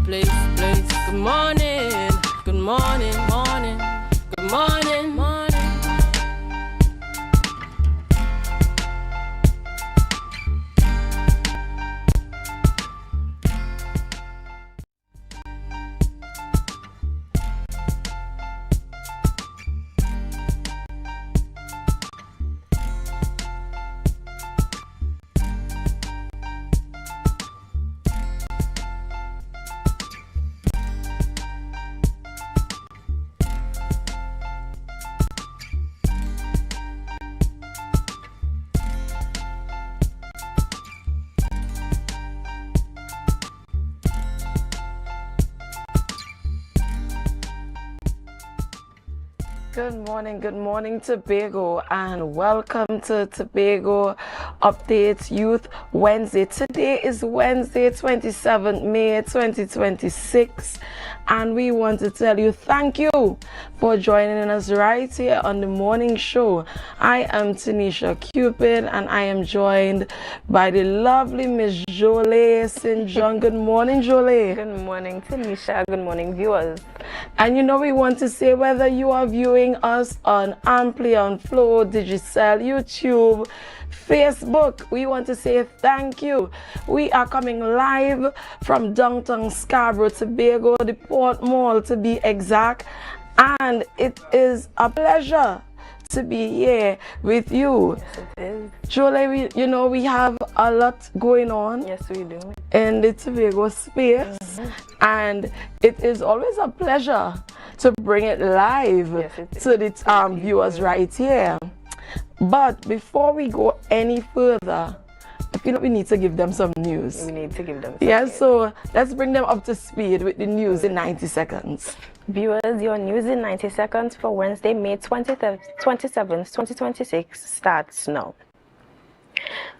place. Good morning, morning, good morning, morning. Good morning, Tobago, and welcome to Tobago Updates Youth Wednesday. Today is Wednesday, 27th May 2026, and we want to tell you thank you for joining us right here on the morning show. I am Tanisha Cupid, and I am joined by the lovely Miss Jolie St. John. Good morning, Jolie. Good morning, Tanisha. Good morning, viewers. And you know, we want to say whether you are viewing us on AMPLIA, on Flow, Digicel, YouTube, Facebook, we want to say thank you. We are coming live from downtown Scarborough, Tobago, the Port Mall to be exact, and it is a pleasure to be here with you. Yes, it is. Jolie, we have a lot going on. Yes, we do. In the Tobago space, and it is always a pleasure to bring it live to the viewers right here. But before we go any further, I feel like we need to give them some news. We need to give them news. So let's bring them up to speed with the news in 90 seconds. Viewers, your news in 90 seconds for Wednesday, May 27th, 2026 starts now.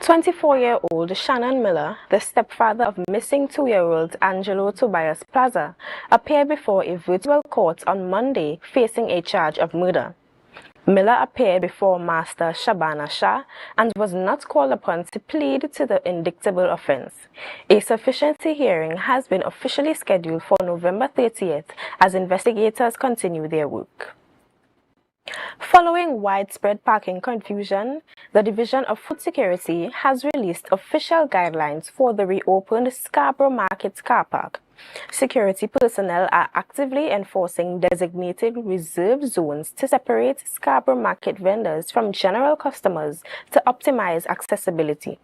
24-year-old Shannon Miller, the stepfather of missing 2-year-old Angelo Tobias Plaza, appeared before a virtual court on Monday facing a charge of murder. Miller appeared before Master Shabana Shah and was not called upon to plead to the indictable offense. A sufficiency hearing has been officially scheduled for November 30th as investigators continue their work. Following widespread parking confusion, the Division of Food Security has released official guidelines for the reopened Scarborough Market car park. Security personnel are actively enforcing designated reserve zones to separate Scarborough Market vendors from general customers to optimize accessibility.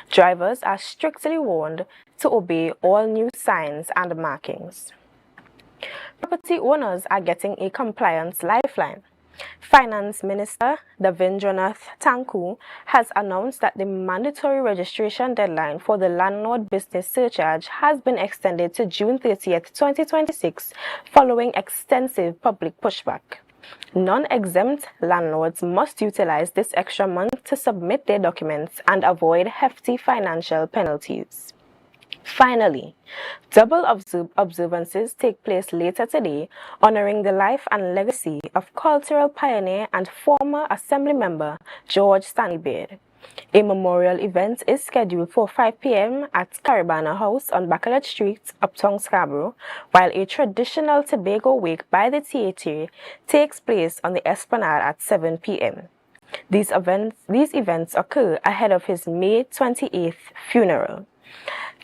Drivers are strictly warned to obey all new signs and markings. Property owners are getting a compliance lifeline. Finance Minister Davindranath Thakur has announced that the mandatory registration deadline for the landlord business surcharge has been extended to June 30th, 2026, following extensive public pushback. Non-exempt landlords must utilize this extra month to submit their documents and avoid hefty financial penalties. Finally, double observances take place later today, honoring the life and legacy of cultural pioneer and former Assembly member George Stanley Baird. A memorial event is scheduled for 5 p.m. at Caribana House on Bacalet Street, Uptown Scarborough, while a traditional Tobago wake by the theatre takes place on the Esplanade at 7 p.m. These events occur ahead of his May 28th funeral.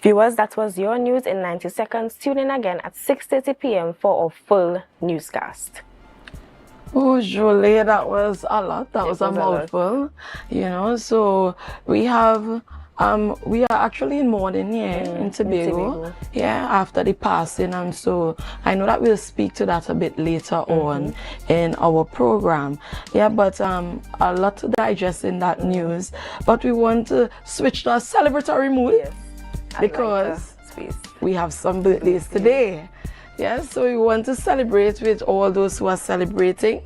Viewers, that was your news in 90 seconds. Tune in again at 6:30 p.m. for a full newscast. Oh, Jolie, that was a lot. That was a mouthful. So we are actually in mourning here in Tobago. Yeah, after the passing, and so I know that we'll speak to that a bit later on in our program. Yeah, but a lot to digest in that news. But we want to switch to a celebratory mood. Because we have some birthdays today. Yes, so we want to celebrate with all those who are celebrating.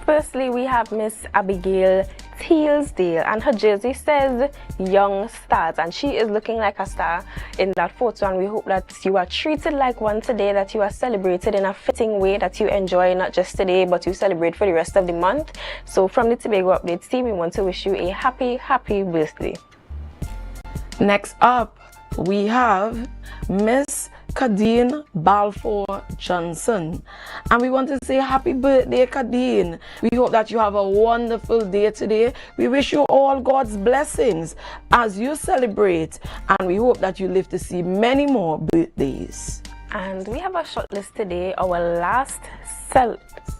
Firstly, we have Miss Abigail Tealsdale, and her jersey says Young Stars, and she is looking like a star in that photo, and we hope that you are treated like one today, that you are celebrated in a fitting way, that you enjoy not just today but you celebrate for the rest of the month. So from the Tobago Updates team, we want to wish you a happy birthday. Next up, we have Miss Kadeen Balfour Johnson. And we want to say happy birthday, Kadeen. We hope that you have a wonderful day today. We wish you all God's blessings as you celebrate, and we hope that you live to see many more birthdays. And we have a short list today. Our last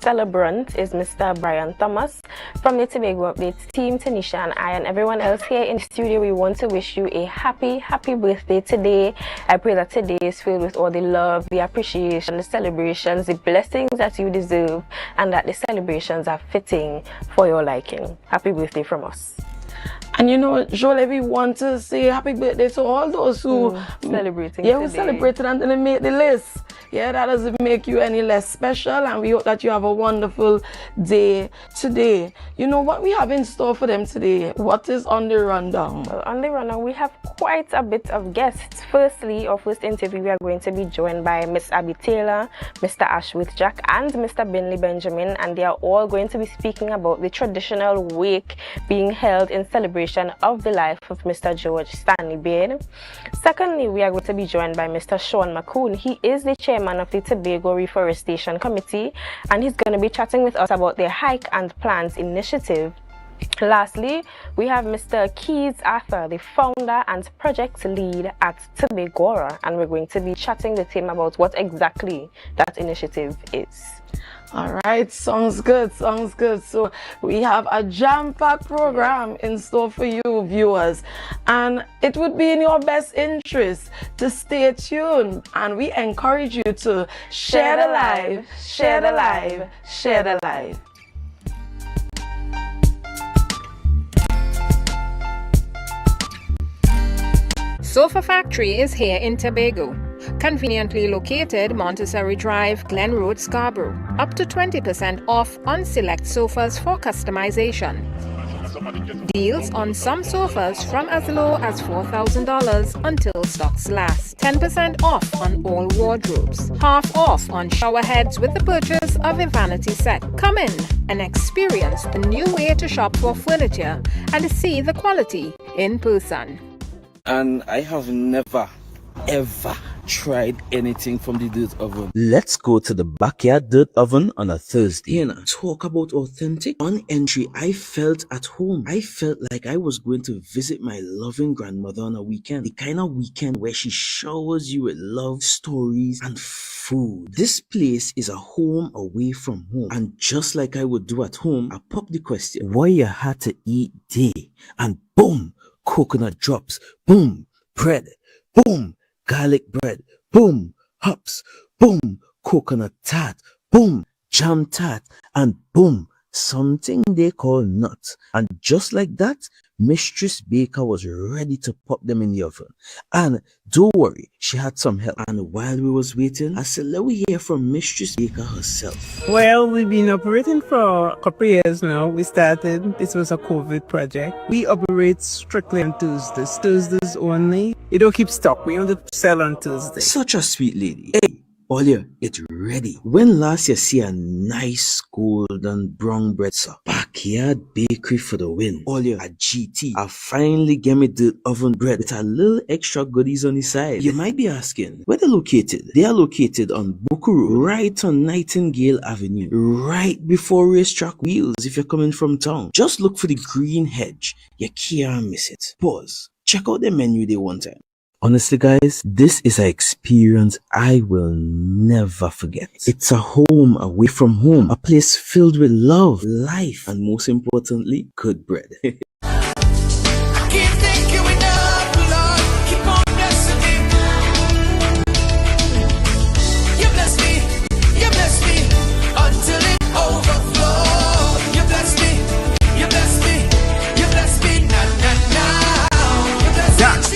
celebrant is Mr. Brian Thomas from the Tobago Updates team. Tanisha and I and everyone else here in the studio, we want to wish you a happy birthday today. I pray that today is filled with all the love, the appreciation, the celebrations, the blessings that you deserve, and that the celebrations are fitting for your liking. Happy birthday from us. And you know, Jolie, we want to say happy birthday to all those who celebrating. Yeah, who celebrated and didn't make the list. Yeah, that doesn't make you any less special, and we hope that you have a wonderful day today. You know what we have in store for them today? What is on the rundown? Well, on the rundown, we have quite a bit of guests. Firstly, our first interview, we are going to be joined by Miss Abby Taylor, Mr. Ashworth Jack, and Mr. Binley Benjamin, and they are all going to be speaking about the traditional wake being held in celebration of the life of Mr. George Stanley Baird. Secondly, we are going to be joined by Mr. Sean McCoon. He is the chairman of the Tobago Reforestation Committee, and he's going to be chatting with us about their Hike and Plant initiative. Lastly, we have Mr. Keys Arthur, the founder and project lead at Tobago, and we're going to be chatting with him about what exactly that initiative is. All right, sounds good. So we have a jam-packed program in store for you viewers, and it would be in your best interest to stay tuned, and we encourage you to share the live, share the live, share the live. Sofa Factory is here in Tobago. Conveniently located Montessori Drive, Glen Road, Scarborough. Up to 20% off on select sofas for customization. Deals on some sofas from as low as $4,000 until stocks last. 10% off on all wardrobes. Half off on shower heads with the purchase of a vanity set. Come in and experience the new way to shop for furniture and see the quality in person. And I have never ever tried anything from the dirt oven. Let's go to the backyard dirt oven on a Thursday and talk about authentic. On entry, I felt at home. I felt like I was going to visit my loving grandmother on a weekend. The kind of weekend where she showers you with love, stories, and food. This place is a home away from home. And just like I would do at home, I popped the question, what you had to eat day? And boom, coconut drops. Boom, bread. Boom, garlic bread. Boom, hops. Boom, coconut tart. Boom, jam tart. And boom, something they call nuts. And just like that, Mistress Baker was ready to pop them in the oven. And don't worry, she had some help. And while we was waiting, I said, let we hear from Mistress Baker herself. Well, we've been operating for a couple of years now. We started, this was a COVID project. We operate strictly on Tuesdays only. You don't keep stock, we only sell on Tuesdays. Such a sweet lady. Hey, Olia, it's ready. When last you see a nice golden brown bread, sir? Backyard bakery for the win. Olia, a GT. I finally get me the oven bread with a little extra goodies on the side. You might be asking, where they're located? They are located on Bukuru, right on Nightingale Avenue, right before Racetrack Wheels if you're coming from town. Just look for the green hedge. You can't miss it. Pause. Check out the menu day one time. Honestly, guys, this is an experience I will never forget. It's a home away from home, a place filled with love, life, and most importantly, good bread.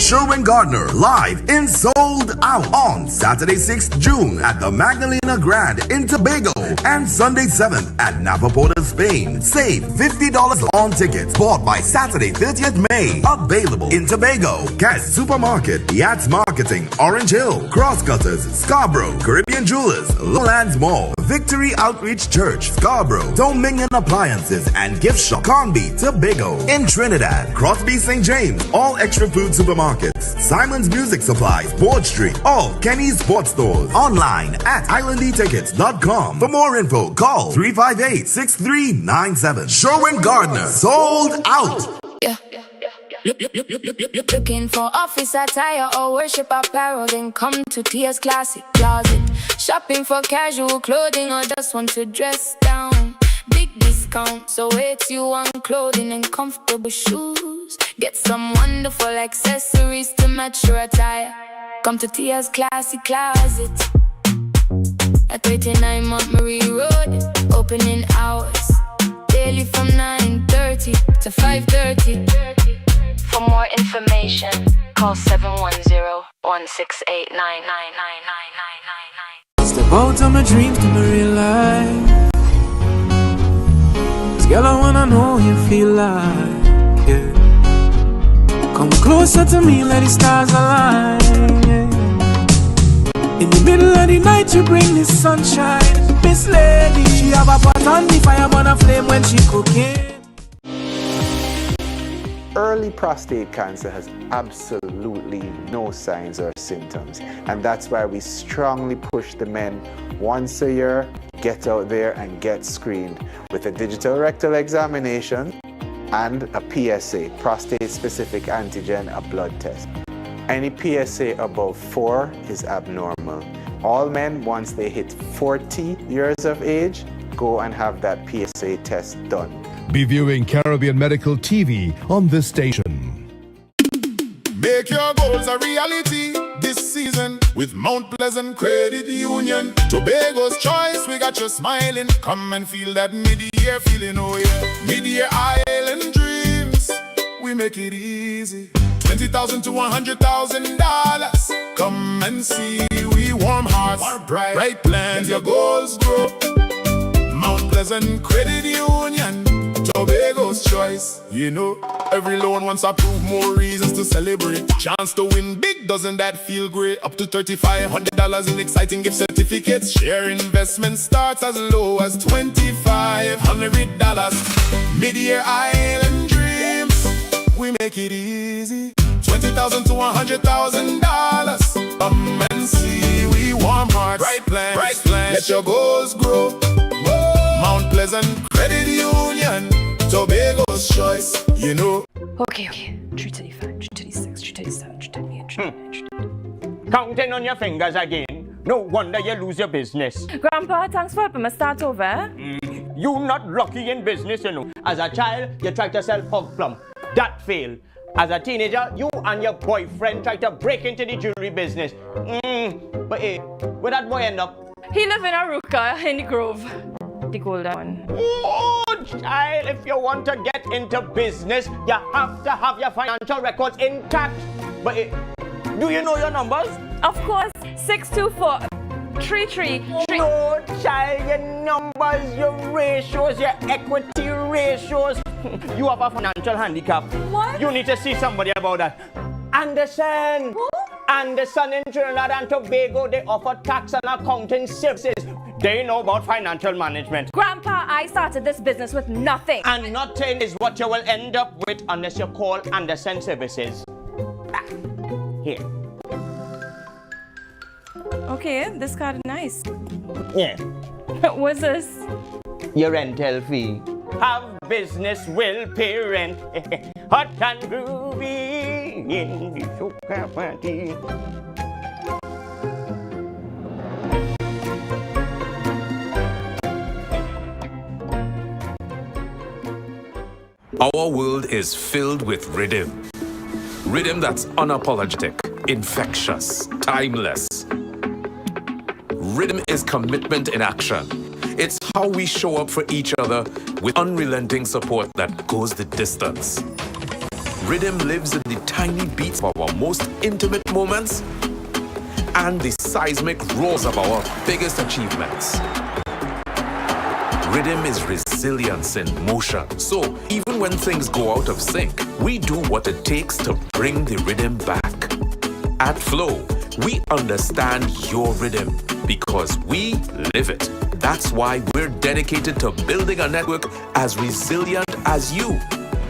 Sherwin Gardner live in Sold Out on Saturday 6th June at the Magdalena Grand in Tobago. and Sunday 7th at Napa Porter, Spain. Save $50 on tickets bought by Saturday 30th May. Available in Tobago, Cass Supermarket, Yachts Marketing, Orange Hill, Crosscutters, Scarborough, Caribbean Jewelers, Lowlands Mall, Victory Outreach Church, Scarborough, Dominion Appliances and Gift Shop, Conby, Tobago. In Trinidad, Crosby St. James, all Extra Food Supermarkets, Simon's Music Supplies, Board Street, all Kenny's Sports Stores. Online at islandetickets.com. For more info, call 358-6397. Sherwin Gardner, sold out. Yeah. Looking for office attire or worship apparel, then come to Tia's Classic Closet. Shopping for casual clothing or just want to dress down. Big discount, so it's you on clothing and comfortable shoes. Get some wonderful accessories to match your attire. Come to Tia's Classic Closet at 39 Montgomery Road. Opening hours daily from 9:30 to 5:30. For more information, call 710-168-99999. Step out of my dreams to my real life. 'Cause girl, I wanna know you feel like, yeah. Come closer to me, let the stars align, yeah. In the middle of the night, you bring the sunshine. Miss Lady, she have a pot on the fire, burn a flame when she cooking. Early prostate cancer has absolutely no signs or symptoms, and that's why we strongly push the men once a year, get out there and get screened with a digital rectal examination and a PSA, prostate-specific antigen, a blood test. Any PSA above 4 is abnormal. All men, once they hit 40 years of age, go and have that PSA test done. Be viewing Caribbean Medical TV on this station. Make your goals a reality this season with Mount Pleasant Credit Union. Tobago's choice, we got you smiling. Come and feel that mid-year feeling, oh yeah. Mid-year island dreams, we make it easy. $20,000 to $100,000. Come and see, we warm hearts, bright plans, your goals grow. Mount Pleasant Credit Union, Tobago's choice. You know, every loan wants to prove more reasons to celebrate. Chance to win big, doesn't that feel great? Up to $3,500 in exciting gift certificates. Share investment starts as low as $2,500. Mid-year island dreams, we make it easy. $20,000 to $100,000. Come and see, we warm hearts, bright plans, let your goals grow. Mount Pleasant Credit Union, Tobago's choice, you know. Okay. 335, 336, 337, 338, 339. Counting on your fingers again. No wonder you lose your business. Grandpa, thanks for helping me start over. You not lucky in business, you know. As a child, you tried to sell hog plum. That failed. As a teenager, you and your boyfriend tried to break into the jewelry business. But hey, where that boy end up? He live in Aruka in the Grove. The golden one. Oh, child, if you want to get into business, you have to have your financial records intact. But hey, do you know your numbers? Of course, 624-33. No, child, your numbers, your ratios, your equity ratios. You have a financial handicap. What? You need to see somebody about that. Anderson. Who? Anderson in Trinidad and Tobago, they offer tax and accounting services. They know about financial management. Grandpa, I started this business with nothing. And nothing is what you will end up with unless you call Anderson Services. Here. Okay, this card is nice. Yeah. What's this? Your rental fee. Have business will pay rent. Hot and groovy in the soca party. Our world is filled with rhythm. Rhythm that's unapologetic, infectious, timeless. Rhythm is commitment in action. It's how we show up for each other with unrelenting support that goes the distance. Rhythm lives in the tiny beats of our most intimate moments and the seismic roars of our biggest achievements. Rhythm is resilience in motion. So even when things go out of sync, we do what it takes to bring the rhythm back. At Flow, we understand your rhythm because we live it. That's why we're dedicated to building a network as resilient as you,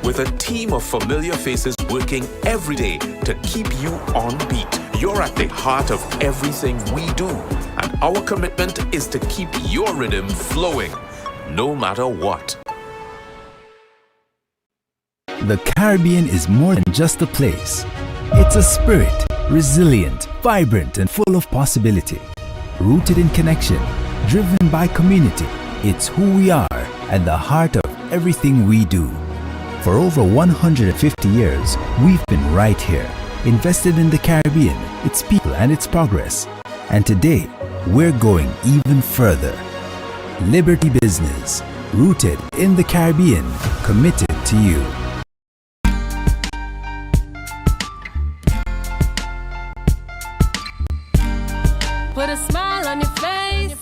with a team of familiar faces working every day to keep you on beat. You're at the heart of everything we do, and our commitment is to keep your rhythm flowing, no matter what. The Caribbean is more than just a place. It's a spirit, resilient, vibrant, and full of possibility. Rooted in connection, driven by community, it's who we are at the heart of everything we do. For over 150 years, we've been right here, invested in the Caribbean, its people and its progress. And today, we're going even further. Liberty Business, rooted in the Caribbean, committed to you. Put a smile on your face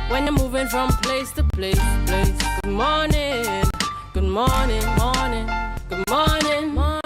when you're moving from place to place. Good morning, good morning, morning, good morning, morning.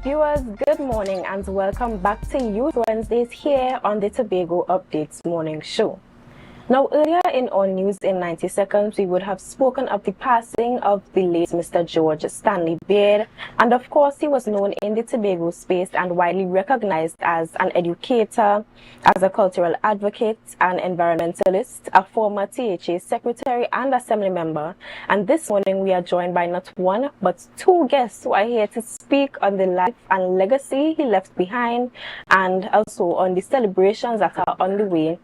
Viewers, good morning and welcome back to Youth Wednesdays here on the Tobago Updates Morning Show. Now, earlier in our news in 90 seconds, we would have spoken of the passing of the late Mr. George Stanley Beard, and of course, he was known in the Tobago space and widely recognized as an educator, as a cultural advocate, an environmentalist, a former THA secretary and assembly member. And this morning, we are joined by not one, but two guests who are here to speak on the life and legacy he left behind, and also on the celebrations that are on the way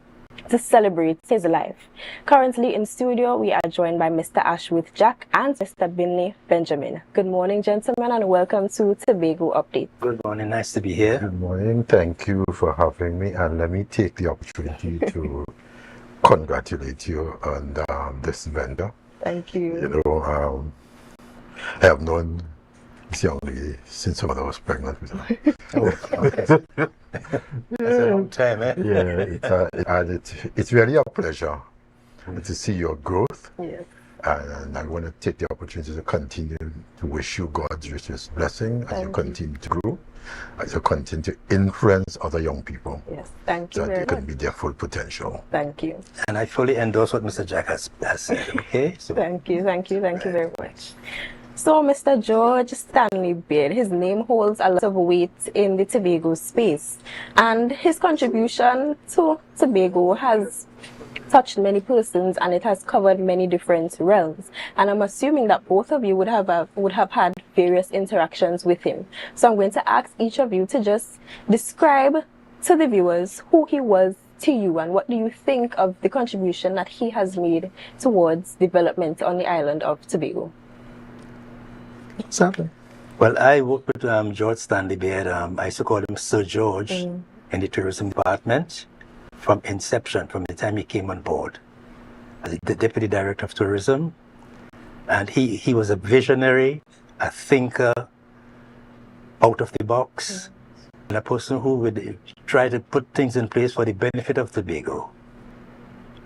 to celebrate his life. Currently in studio, we are joined by Mr. Ashworth Jack and Mr. Binley Benjamin. Good morning, gentlemen, and welcome to Tobago Update. Good morning, nice to be here. Good morning, thank you for having me, and let me take the opportunity to congratulate you on this venture. Thank you. You know, I have known this young lady since her mother was pregnant with her. That's a long time, eh? Yeah, it's really a pleasure to see your growth. Yes. And I want to take the opportunity to continue to wish you God's richest blessing as you continue to grow, as you continue to influence other young people. Yes, thank you so that very they can much. be their full potential. Thank you. And I fully endorse what Mr. Jack has said, okay? So. Thank you very much. So, Mr. George Stanley Beard, his name holds a lot of weight in the Tobago space, and his contribution to Tobago has touched many persons and it has covered many different realms. And I'm assuming that both of you would have had various interactions with him. So I'm going to ask each of you to just describe to the viewers who he was to you and what do you think of the contribution that he has made towards development on the island of Tobago. Exactly. Well, I worked with George Stanley Beard. I used to call him Sir George in the tourism department from inception, from the time he came on board as the deputy director of tourism. And he was a visionary, a thinker, out of the box, and a person who would try to put things in place for the benefit of Tobago.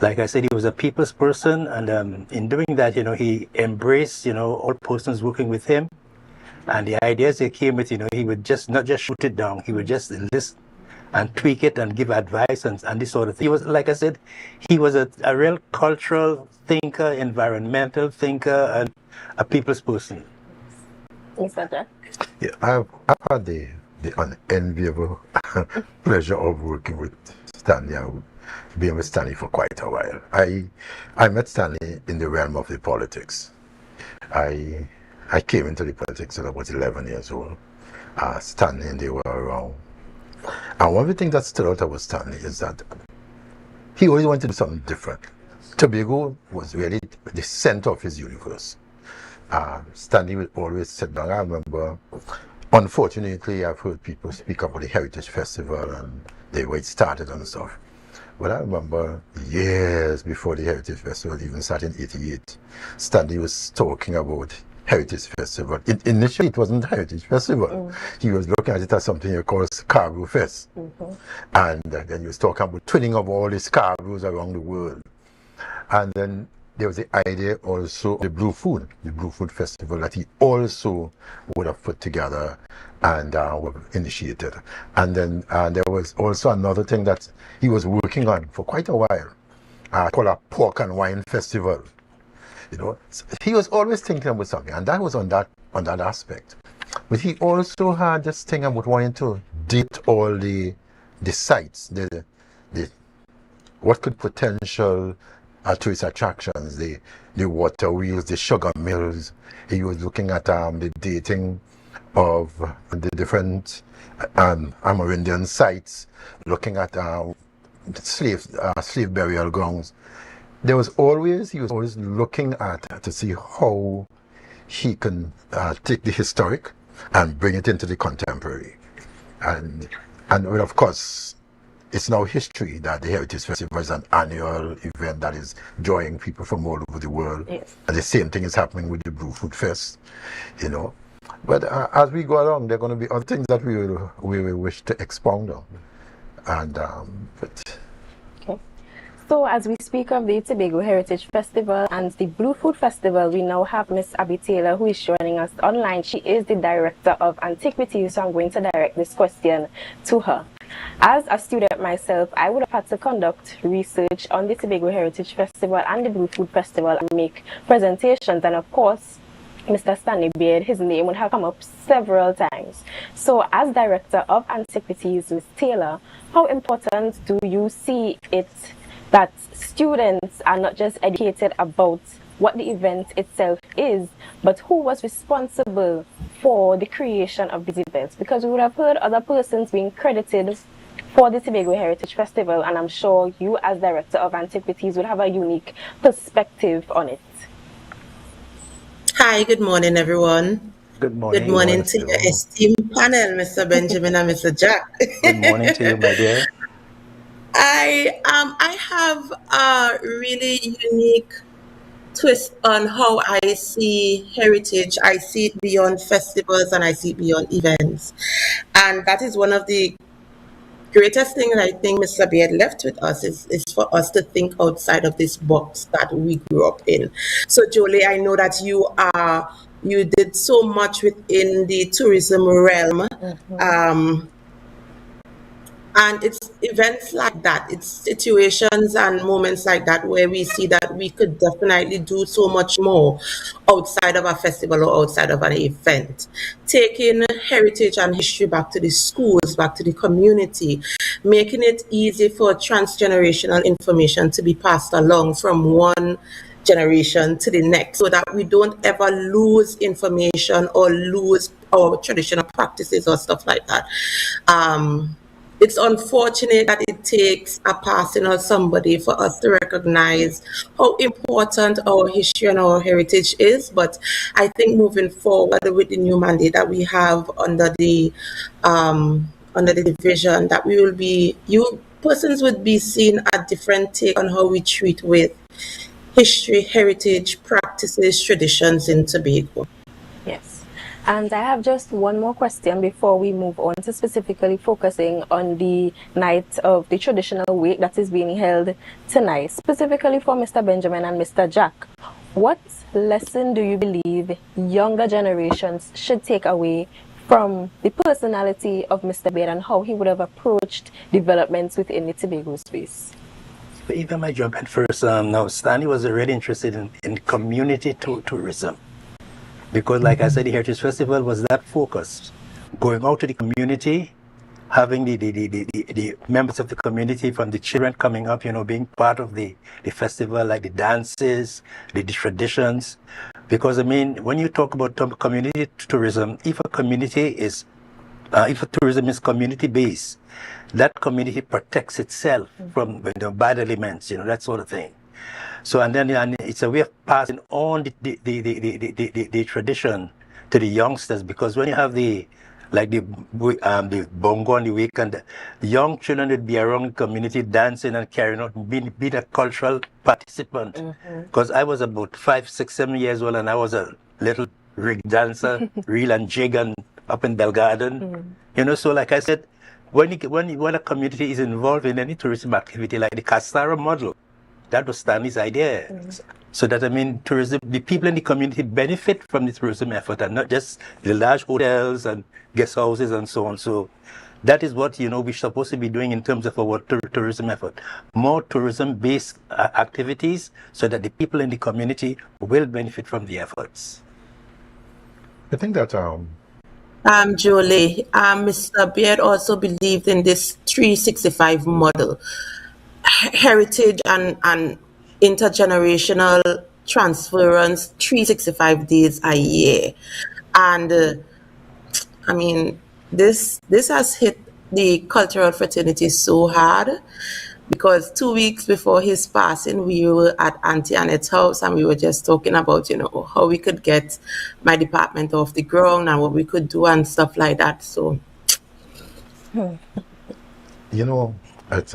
Like I said, he was a people's person, and in doing that, you know, he embraced, you know, all persons working with him, and the ideas he came with, you know, he would just not just shoot it down, he would just listen and tweak it and give advice and this sort of thing. He was, like I said, he was a real cultural thinker, environmental thinker, and a people's person. Mr. Jack? Yeah, I've had the unenviable pleasure of working with Stanley. I've been with Stanley for quite a while. I met Stanley in the realm of the politics. I I came into the politics at about 11 years old. Stanley and they were around. And one of the things that stood out about Stanley is that he always wanted to do something different. Tobago was really the center of his universe. Stanley would always sit down. I remember, unfortunately, I've heard people speak about the Heritage Festival and the way it started and stuff. But I remember years before the Heritage Festival even started in '88, Stanley was talking about Heritage Festival. Initially, it wasn't Heritage Festival. He was looking at it as something he calls Scarborough Fest. And then he was talking about twinning of all the Scarboroughs around the world. And then there was the idea also the Blue Food Festival that he also would have put together and initiated. And then there was also another thing that he was working on for quite a while, called a Pork and Wine Festival. You know, so he was always thinking about something, and that was on that aspect. But he also had this thing about wanting to date all the sites, the what could potential tourist attractions, the water wheels, the sugar mills. He was looking at the dating of the different Amerindian sites, looking at slave burial grounds. He was always looking at to see how he can take the historic and bring it into the contemporary. And well, of course, it's now history that the Heritage Festival is an annual event that is drawing people from all over the world. Yes. And the same thing is happening with the Blue Food Fest, you know. But as we go along, there are going to be other things that we will wish to expound on. And okay. So as we speak of the Tobago Heritage Festival and the Blue Food Festival, we now have Miss Abby Taylor, who is joining us online. She is the Director of Antiquities, so I'm going to direct this question to her. As a student myself, I would have had to conduct research on the Tobago Heritage Festival and the Blue Food Festival and make presentations. And of course, Mr. Stanley Beard, his name would have come up several times. So as Director of Antiquities, Ms. Taylor, how important do you see it that students are not just educated about what the event itself is, but who was responsible for the creation of these events? Because we would have heard other persons being credited for the Tobago Heritage Festival, and I'm sure you as Director of Antiquities would have a unique perspective on it. Hi, good morning, everyone. Good morning. Good morning to your esteemed panel, Mr. Benjamin and Mr. Jack. Good morning to you, my dear. I have a really unique twist on how I see heritage. I see it beyond festivals and I see it beyond events. And that is one of the greatest things I think Mr. Beard left with us is for us to think outside of this box that we grew up in. So Jolie, I know that you did so much within the tourism realm. And it's events like that, it's situations and moments like that where we see that we could definitely do so much more outside of a festival or outside of an event. Taking heritage and history back to the schools, back to the community, making it easy for transgenerational information to be passed along from one generation to the next so that we don't ever lose information or lose our traditional practices or stuff like that. It's unfortunate that it takes a passing of somebody for us to recognize how important our history and our heritage is. But I think moving forward with the new mandate that we have under the division, that we will be, persons would be seeing a different take on how we treat with history, heritage, practices, traditions in Tobago. Yes. And I have just one more question before we move on to specifically focusing on the night of the traditional wake that is being held tonight, specifically for Mr. Benjamin and Mr. Jack. What lesson do you believe younger generations should take away from the personality of Mr. Beard and how he would have approached developments within the Tobago space? If I might jump in first, now Stanley was really interested in community tourism. Because like I said, the Heritage Festival was that focused, going out to the community having the members of the community, from the children coming up, being part of the festival, like the dances, the traditions. Because, I mean, when you talk about community tourism, if a community is, if a tourism is community-based, that community protects itself from bad elements, that sort of thing. So, and it's a way of passing on the tradition to the youngsters, because when you have the bongo on the weekend, the young children would be around the community dancing and carrying out, being a cultural participant. Because I was about 5, 6, 7 years old, and I was a little rig dancer, reel and jig, and up in Bell Garden. So like I said, when a community is involved in any tourism activity, like the Castara model, that was Stanley's idea. So that, I mean, tourism, the people in the community benefit from the tourism effort, and not just the large hotels and guest houses and so on. So that is what, we're supposed to be doing in terms of our tourism effort. More tourism-based activities, so that the people in the community will benefit from the efforts. I think that Jolie, Mr. Beard also believed in this 365 model, heritage and intergenerational transference, 365 days a year. And I mean, this has hit the cultural fraternity so hard, because 2 weeks before his passing, we were at Auntie Annette's house, and we were just talking about, how we could get my department off the ground and what we could do and stuff like that. So, it's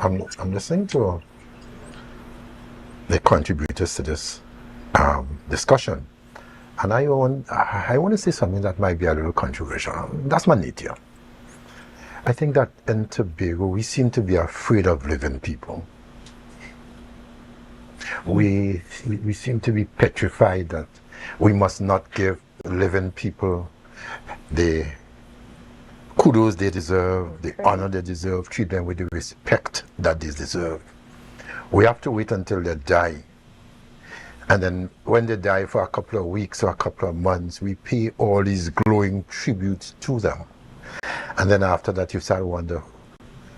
I'm listening to the contributors to this discussion, and I want to say something that might be a little controversial. That's my nature. I think that in Tobago, we seem to be afraid of living people. We seem to be petrified that we must not give living people the kudos they deserve, the honor they deserve, treat them with the respect that they deserve. We have to wait until they die. And then when they die for a couple of weeks or a couple of months, we pay all these glowing tributes to them. And then after that, you start to wonder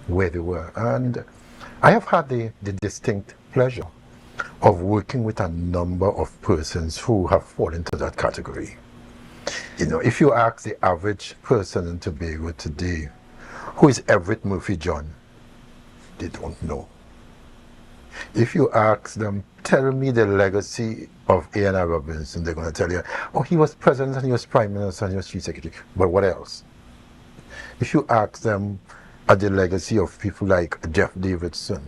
where they were. And I have had the distinct pleasure of working with a number of persons who have fallen into that category. If you ask the average person in Tobago today, who is Everett Murphy John, they don't know. If you ask them, tell me the legacy of A.N.R. Robinson, they're going to tell you, oh, he was president and he was prime minister and he was chief secretary. But what else? If you ask them the legacy of people like Jeff Davidson,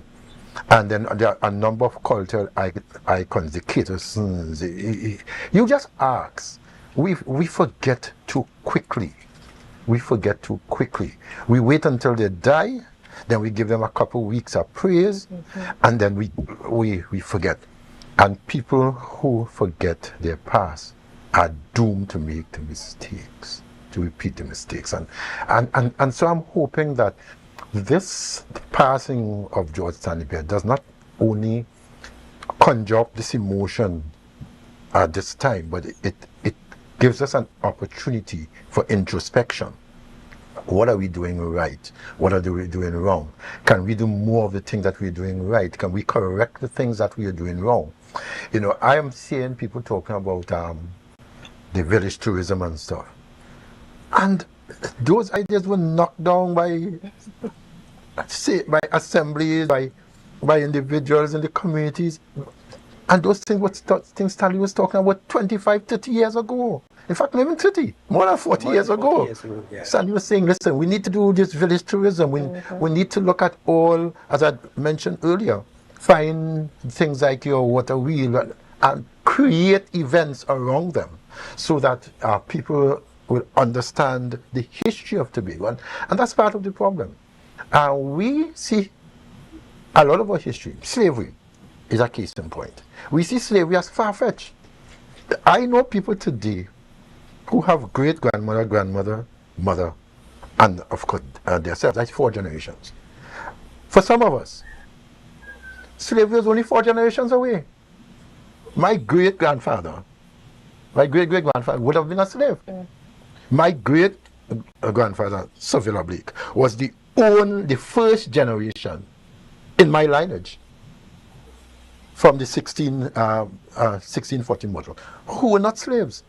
and then there are a number of cultural icons, the Catersons, you just ask. We forget too quickly. We forget too quickly. We wait until they die, then we give them a couple weeks of praise, and then we forget. And people who forget their past are doomed to make the mistakes, to repeat the mistakes. And so I'm hoping that this passing of George Stanley Beard does not only conjure up this emotion at this time, but it gives us an opportunity for introspection. What are we doing right? What are we doing wrong? Can we do more of the things that we're doing right? Can we correct the things that we are doing wrong? I am seeing people talking about the village tourism and stuff. And those ideas were knocked down by assemblies, by individuals in the communities. And those things Stanley was talking about 25, 30 years ago. In fact, not even 30, more than 40 years ago. Stanley was saying, listen, we need to do this village tourism. We need to look at all, as I mentioned earlier, find things like your water wheel and create events around them so that people will understand the history of Tobago. And that's part of the problem. We see a lot of our history. Slavery is a case in point. We see slavery as far-fetched. I know people today who have great-grandmother, grandmother, mother, and of course themselves. That's 4 generations. For some of us, slavery is only 4 generations away. My great-grandfather, my great-great-grandfather would have been a slave. My great grandfather, Sir Villa Blake, was the first generation in my lineage from the 1640 model, who were not slaves.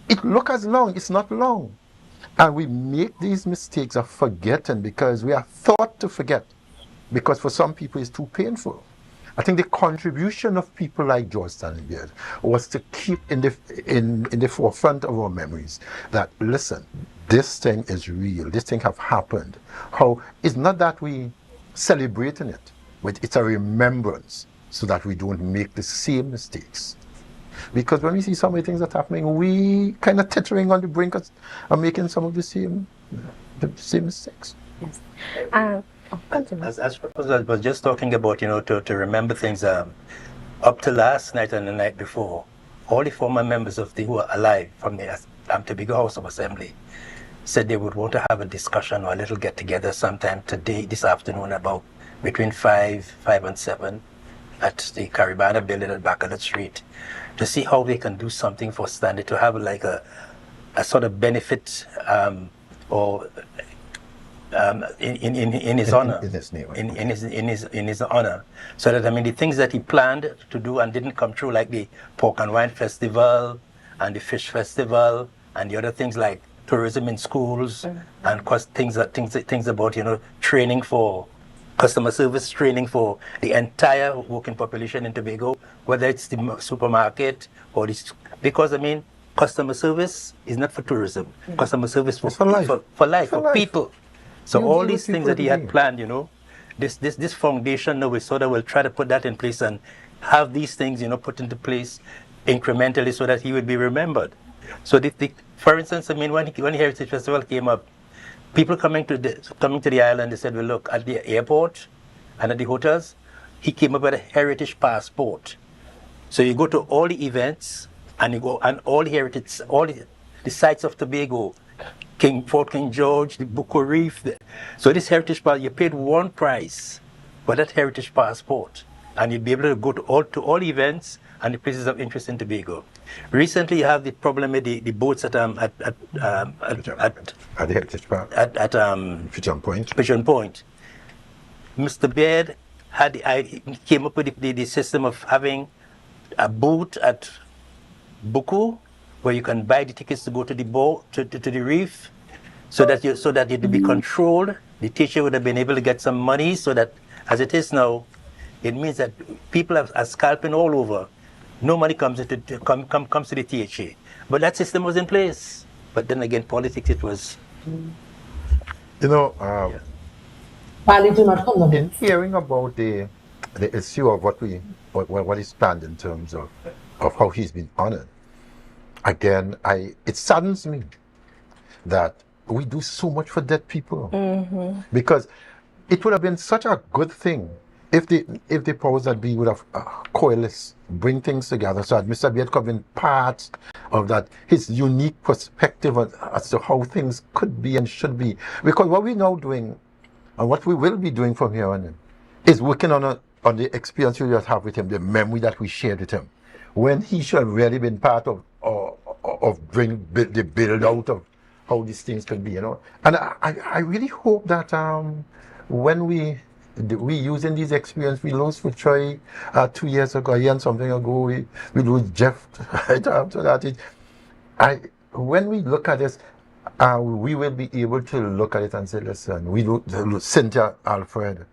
It look as long, it's not long. And we make these mistakes of forgetting because we are taught to forget. Because for some people it's too painful. I think the contribution of people like George Stanley Beard was to keep in the forefront of our memories that, listen, this thing is real, this thing have happened. How it's not that we celebrating it, but it's a remembrance so that we don't make the same mistakes. Because when we see some of the things that are happening, we kind of teetering on the brink of making some of the same mistakes. Yes. As I was just talking about, to remember things up to last night and the night before, all the former members who are alive from the Tobago House of Assembly said they would want to have a discussion or a little get-together sometime this afternoon, about between 5 and 7 at the Caribana building at back of the street, to see how they can do something for Stanley, to have like a sort of benefit in his honor, in his honor, so that the things that he planned to do and didn't come true, like the Pork and Wine Festival and the Fish Festival and the other things like tourism in schools and things about training for customer service, training for the entire working population in Tobago, whether it's the supermarket or this, because customer service is not for tourism. Customer service for life, for people. So all these things that he had planned, this foundation now, we sort of will try to put that in place and have these things, put into place incrementally so that he would be remembered. So for instance, when the Heritage Festival came up, people coming to the island, they said, well, look, at the airport and at the hotels, he came up with a heritage passport. So you go to all the events and you go and all the heritage, all the sites of Tobago, Fort King George, the Bucco Reef. So this heritage passport, you paid one price for that heritage passport, and you'd be able to go to all events and the places of interest in Tobago. Recently, you have the problem with the boats at the Heritage Park at Pigeon Point. Pigeon Point. Mr. Baird came up with the system of having a boat at Bucco, where you can buy the tickets to go to the boat to the reef, so that it will be controlled. The teacher would have been able to get some money, so that as it is now, it means that people are scalping all over. No money comes to the THA. But that system was in place. But then again, politics, it was. In hearing about the issue of what is planned in terms of how he's been honored, again, it saddens me that we do so much for dead people. Because it would have been such a good thing if the powers that be would have coalesced, bring things together, so that Mr. Beard could have been part of that, his unique perspective as to how things could be and should be. Because what we're now doing, and what we will be doing from here on in, is working on the experience we just have with him, the memory that we shared with him, when he should have really been part of the build out of how these things could be, And I really hope that when we using these experience, we lost with Troy 2 years ago, a year and something ago, we lose Jeff right after that. When we look at this, we will be able to look at it and say, listen, we lose Cynthia Alfred,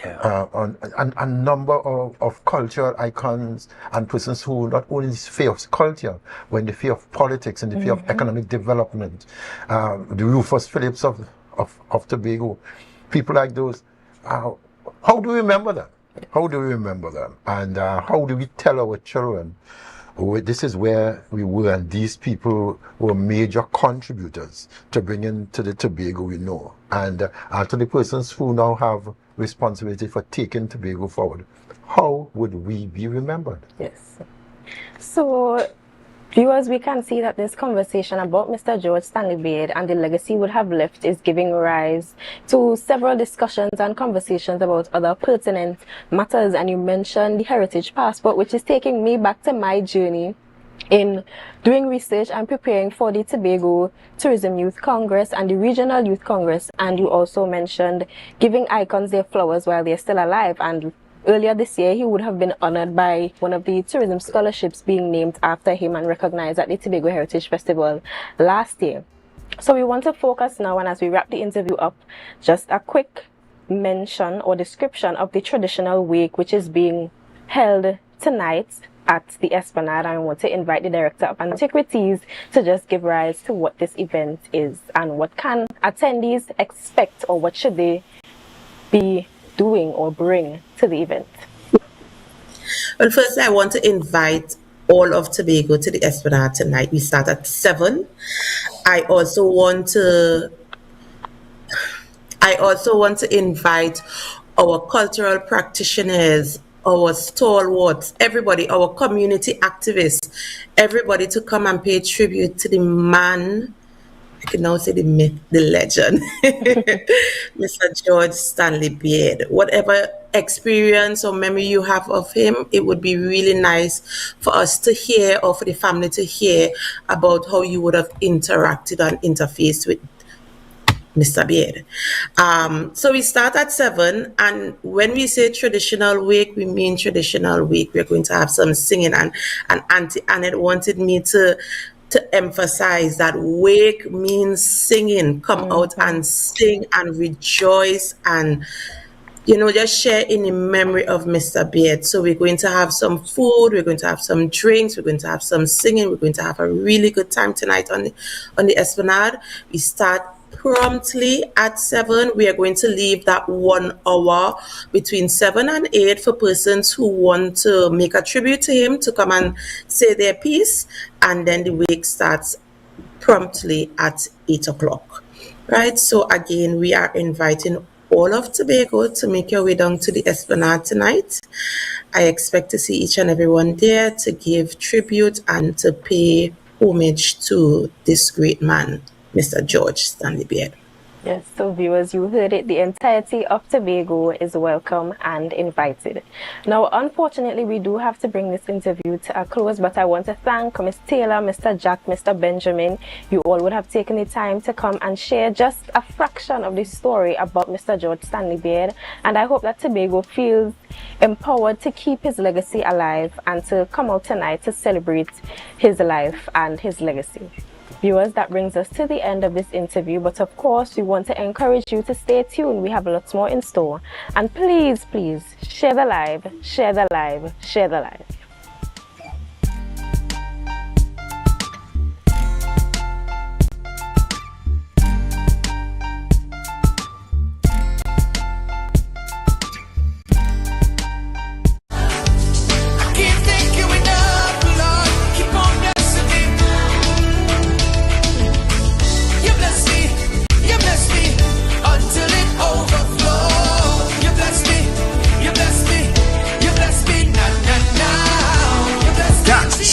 a number of cultural icons and persons who not only in the sphere of culture, but in the sphere of politics, in the sphere of economic development, the Rufus Phillips of Tobago, people like those. How do we remember them? How do we remember them? And how do we tell our children, this is where we were, and these people were major contributors to bringing to the Tobago we know, and to the persons who now have responsibility for taking Tobago forward. How would we be remembered? Yes. So, viewers, we can see that this conversation about Mr. George Stanley Beard and the legacy he would have left is giving rise to several discussions and conversations about other pertinent matters. And you mentioned the Heritage Passport, which is taking me back to my journey in doing research and preparing for the Tobago Tourism Youth Congress and the Regional Youth Congress, and you also mentioned giving icons their flowers while they're still alive, and earlier this year he would have been honored by one of the tourism scholarships being named after him and recognized at the Tobago Heritage Festival last year. So we want to focus now, and as we wrap the interview up, just a quick mention or description of the traditional wake which is being held tonight at the Esplanade, and I want to invite the Director of Antiquities to just give rise to what this event is and what can attendees expect, or what should they be doing or bring to the event. Well, firstly, I want to invite all of Tobago to the Esplanade tonight. We start at 7. I also want to invite our cultural practitioners, our stalwarts, everybody, our community activists, everybody to come and pay tribute to the man, I can now say the myth, the legend, Mr. George Stanley Beard. Whatever experience or memory you have of him, it would be really nice for us to hear, or for the family to hear, about how you would have interacted and interfaced with Mr. Beard. So we start at 7, and when we say traditional wake, we mean traditional wake. We're going to have some singing, and Auntie Annette wanted me to emphasize that wake means singing. Come out and sing and rejoice, and just share in the memory of Mr. Beard. So we're going to have some food, we're going to have some drinks, we're going to have some singing, we're going to have a really good time tonight on the Esplanade. We start promptly at 7. We are going to leave that 1 hour between 7 and 8 for persons who want to make a tribute to him to come and say their piece, and then the wake starts promptly at 8 o'clock. Right? So again, we are inviting all of Tobago to make your way down to the Esplanade tonight. I expect to see each and everyone there to give tribute and to pay homage to this great man, Mr. George Stanley Beard. Yes, so viewers, you heard it. The entirety of Tobago is welcome and invited. Now, unfortunately, we do have to bring this interview to a close, but I want to thank Ms. Taylor, Mr. Jack, Mr. Benjamin. You all would have taken the time to come and share just a fraction of the story about Mr. George Stanley Beard, and I hope that Tobago feels empowered to keep his legacy alive and to come out tonight to celebrate his life and his legacy. Viewers, that brings us to the end of this interview, but of course we want to encourage you to stay tuned. We have lots more in store, and please share the live, share the live, share the live.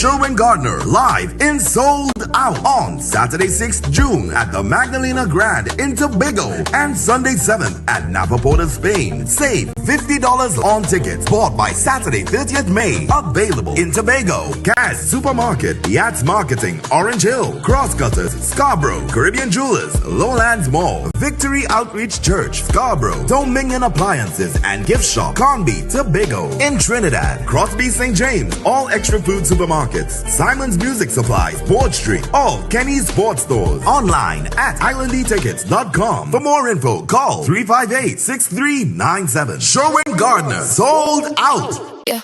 Sherwin Gardner live in Sold Out on Saturday 6th June at the Magdalena Grand in Tobago, and Sunday 7th at Napa Porta, Spain. Save $50 on tickets bought by Saturday 30th May. Available in Tobago, Cass Supermarket, Yachts Marketing, Orange Hill, Crosscutters, Scarborough, Caribbean Jewelers, Lowlands Mall, Victory Outreach Church, Scarborough, Dominion Appliances and Gift Shop, Conby, Tobago. In Trinidad, Crosby St. James, All Extra Food Supermarkets, Simon's Music Supplies, Board Street, all Kenny's Sports Stores. Online at islandetickets.com. For more info, call 358-6397. Sherwin Gardner, Sold Out. Yeah.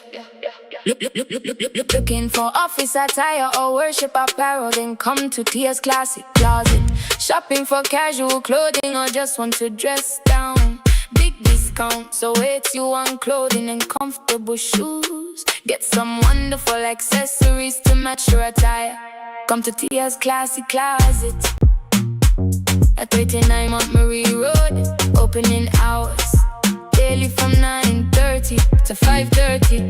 Looking for office attire or worship apparel, then come to Tia's Classic Closet. Shopping for casual clothing or just want to dress down. Big discount, so it's you on clothing and comfortable shoes. Get some wonderful accessories to match your attire. Come to Tia's Classic Closet at 39 Montgomery Road. Opening hours daily from 9:30 to 5:30.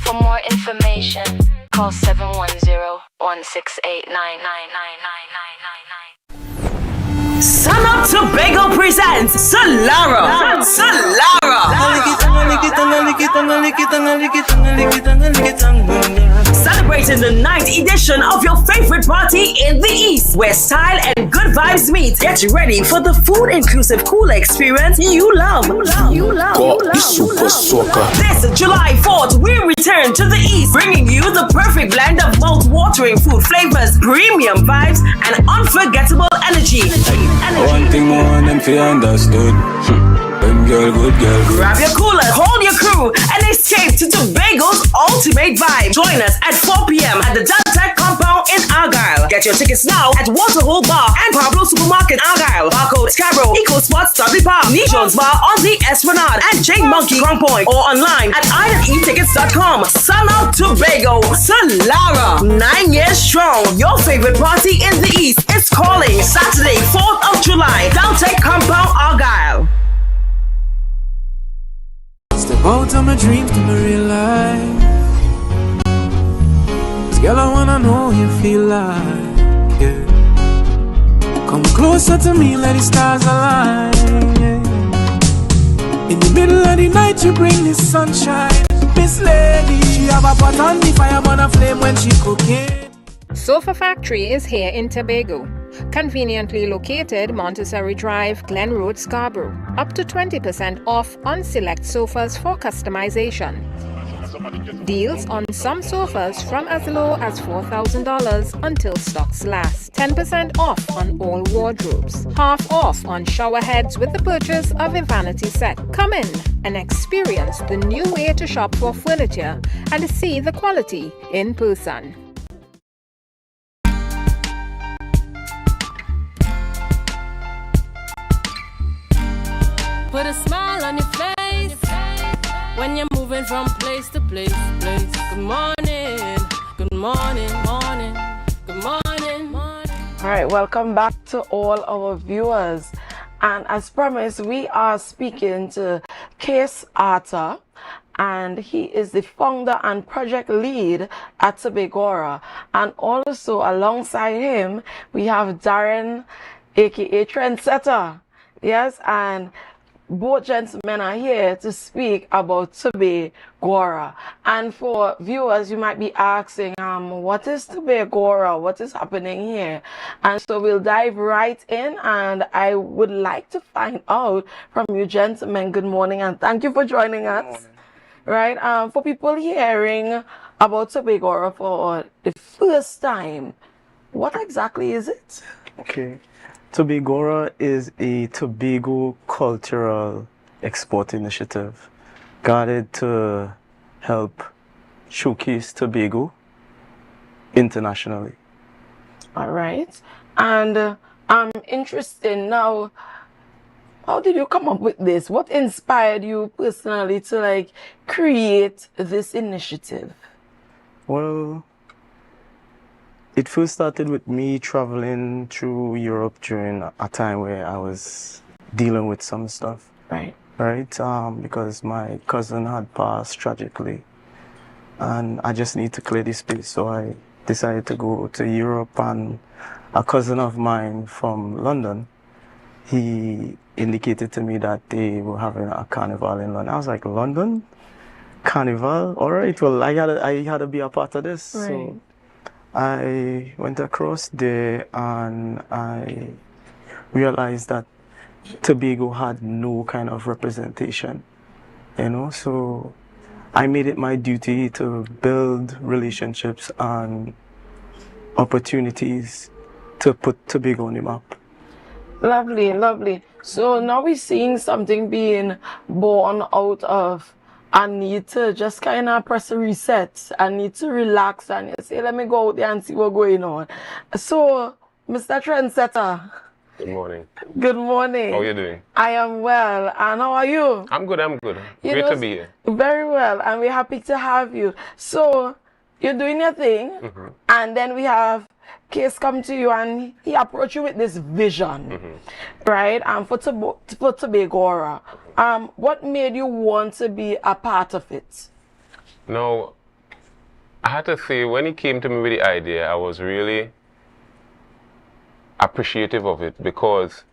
For more information, call 710-168-99999. Sun Up Tobago presents Solara. Celebrating the 9th edition of your favorite party in the East, where style and good vibes meet. Get ready for the food-inclusive cooler experience you love. This July 4th, we return to the East, bringing you the perfect blend of mouth-watering food flavors, premium vibes, and unforgettable energy. One thing more than fi understood. Good girl. Grab your cooler, hold your crew, and escape to Tobago's ultimate vibe. Join us at 4 p.m. at the Delta Compound in Argyle. Get your tickets now at Waterhole Bar and Pablo Supermarket Argyle, Barcode Scarborough, Eco Sports Stubby Park, Nijon's Bar on the Esplanade, and Jane Monkey Crown Point, or online at ironetickets.com. Sun out Tobago, Solara, 9 years strong. Your favorite party in the East is calling Saturday, 4th of July, Delta Compound Argyle. Step out of my dreams to my real life. This girl, I wanna know you feel like, yeah. Come closer to me, let the stars align, yeah. In the middle of the night, you bring the sunshine. Miss Lady, she have a pot on the fire, burn a flame when she cooking. Sofa Factory is here in Tobago. Conveniently located Montessori Drive, Glen Road, Scarborough. Up to 20% off on select sofas for customization. Deals on some sofas from as low as $4,000 until stocks last. 10% off on all wardrobes. Half off on shower heads with the purchase of a vanity set. Come in and experience the new way to shop for furniture and see the quality in person. Put a smile on your face when you're moving from place to place. Good morning, good morning, morning, good morning, morning. All right, welcome back to all our viewers. And as promised, we are speaking to Case Arthur, and he is the founder and project lead at Tobago. And also alongside him, we have Darren, aka Trendsetter. Yes, and both gentlemen are here to speak about Tobago. And for viewers, you might be asking, what is Tobago? What is happening here? And so we'll dive right in, and I would like to find out from you gentlemen. Good morning, and thank you for joining us. Right, for people hearing about Tobago for the first time, what exactly is it? Okay. Tobago is a Tobago cultural export initiative guided to help showcase Tobago internationally. All right. And I'm interested now, how did you come up with this? What inspired you personally to create this initiative? Well, it first started with me traveling through Europe during a time where I was dealing with some stuff. Right. Right? Because my cousin had passed tragically. And I just need to clear the space. So I decided to go to Europe, and a cousin of mine from London, he indicated to me that they were having a carnival in London. I was like, London? Carnival? All right, well, I had to be a part of this. Right. So I went across there and I realized that Tobago had no kind of representation, so I made it my duty to build relationships and opportunities to put Tobago on the map. Lovely, lovely. So now we're seeing something being born out of I need to just kind of press a reset. I need to relax and say, let me go out there and see what's going on. So, Mr. Trendsetter. Good morning. Good morning. How are you doing? I am well. And how are you? I'm good. Great to be here. Very well. And we're happy to have you. So, you're doing your thing. And then we have Case come to you and he approached you with this vision, right? For Tobago. What made you want to be a part of it? Now, I had to say, when he came to me with the idea, I was really appreciative of it because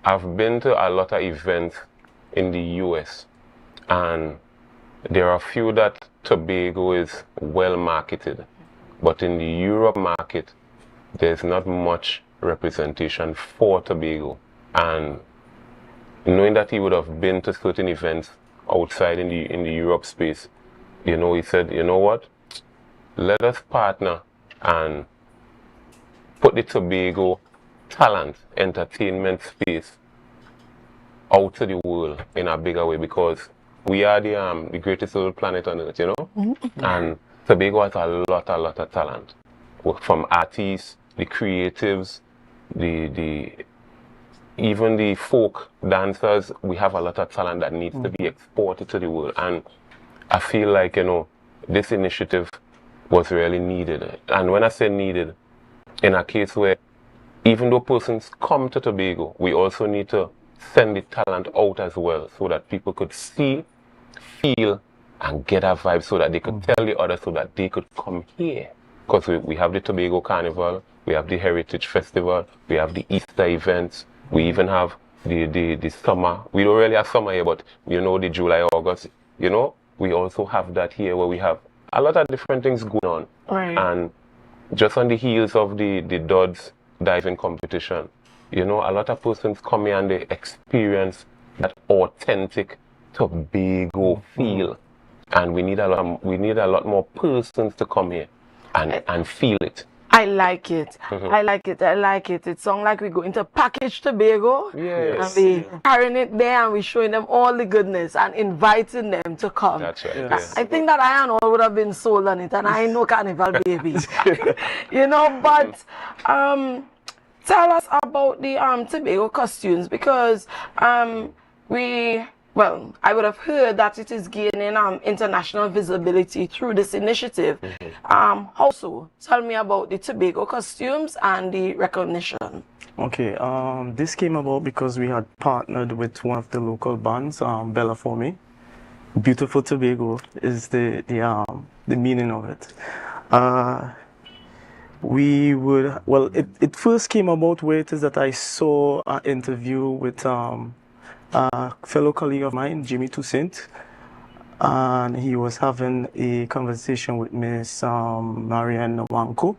I've been to a lot of events in the US And there are a few that Tobago is well marketed, but in the Europe market, there's not much representation for Tobago. And knowing that he would have been to certain events outside in the Europe space, you know, he said, you know what, let us partner and put the Tobago talent, entertainment space out to the world in a bigger way, because we are the greatest little planet on earth, you know? And Tobago has a lot of talent. From artists, the creatives, even the folk dancers, we have a lot of talent that needs to be exported to the world. And I feel like, you know, this initiative was really needed. And when I say needed, in a case where even though persons come to Tobago, we also need to send the talent out as well, so that people could see, feel, and get a vibe, so that they could tell the others, so that they could come here. Because we have the Tobago Carnival, we have the Heritage Festival, we have the Easter events, we even have the summer. We don't really have summer here, but you know, the July, August, you know, we also have that here, where we have a lot of different things going on. Right. And just on the heels of the Dodds diving competition, you know, a lot of persons come here and they experience that authentic Tobago feel. And we need a lot more persons to come here and feel it. I like it. I like it. I like it. It sounds like we're going to package Tobago. Yes. And we carrying it there, and we're showing them all the goodness and inviting them to come. That's right. Yes. I think that I and all would have been sold on it, and I know Carnival Baby. You know, but tell us about the Tobago costumes, because well, I would have heard that it is gaining international visibility through this initiative. Also, tell me about the Tobago costumes and the recognition. Okay, this came about because we had partnered with one of the local bands, Bella For Me. Beautiful Tobago is the meaning of it. It first came about where it is that I saw an interview with a fellow colleague of mine, Jimmy Toussaint, and he was having a conversation with Miss Marianne Wanko,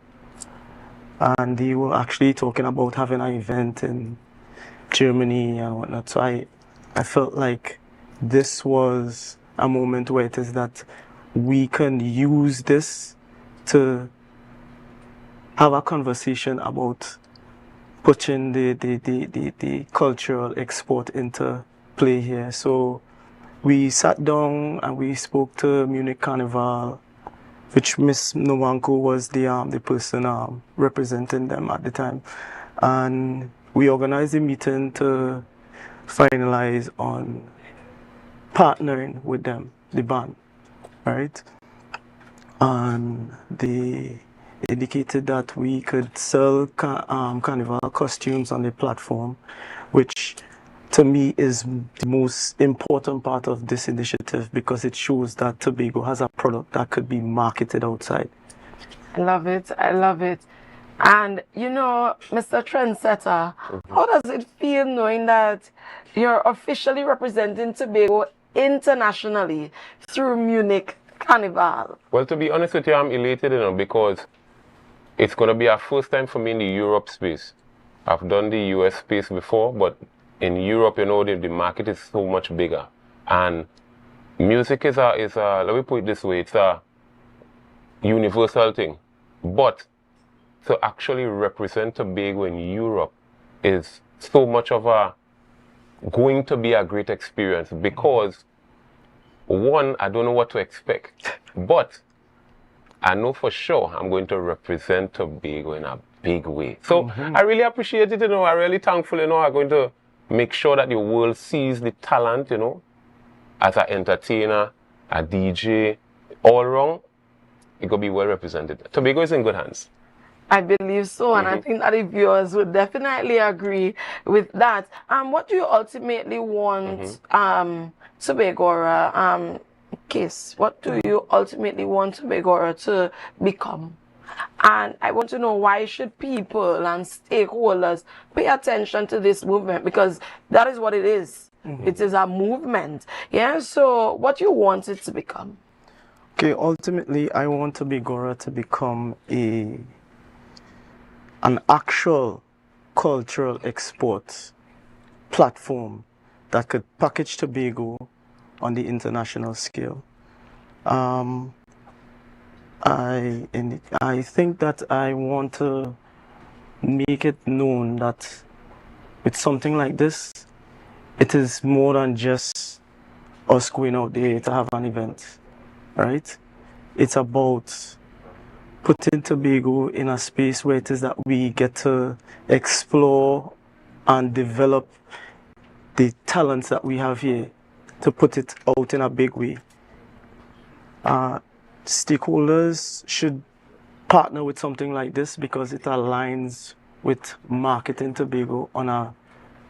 and they were actually talking about having an event in Germany and whatnot. So I felt like this was a moment where it is that we can use this to have a conversation about pushing the cultural export into play here. So we sat down and we spoke to Munich Carnival, which Miss Nwanko was the person representing them at the time. And we organized a meeting to finalize on partnering with them, the band, right? And they indicated that we could sell carnival costumes on the platform, which to me is the most important part of this initiative, because it shows that Tobago has a product that could be marketed outside. I love it. I love it. And you know, Mr. Trendsetter, how does it feel knowing that you're officially representing Tobago internationally through Munich Carnival? Well, to be honest with you, I'm elated, you know, because it's going to be our first time for me in the Europe space. I've done the US space before, but in Europe, you know, the market is so much bigger. And music is a, let me put it this way, it's a universal thing. But to actually represent Tobago in Europe is so much of going to be a great experience, because one, I don't know what to expect, but I know for sure I'm going to represent Tobago in a big way. So I really appreciate it, you know, I'm really thankful, you know, I'm going to make sure that the world sees the talent, you know, as an entertainer, a DJ, all around, it could be well represented. Tobago is in good hands. I believe so, and I think that the viewers would definitely agree with that. What do you ultimately want Tobago Kiss? What do you ultimately want Tobago to become? And I want to know, why should people and stakeholders pay attention to this movement? Because that is what it is. It is a movement. Yeah, so what you want it to become? Okay, ultimately, I want Tobago to become an actual cultural export platform that could package Tobago on the international scale. I think that I want to make it known that with something like this, it is more than just us going out there to have an event, right? It's about putting Tobago in a space where it is that we get to explore and develop the talents that we have here to put it out in a big way. Stakeholders should partner with something like this because it aligns with marketing Tobago on a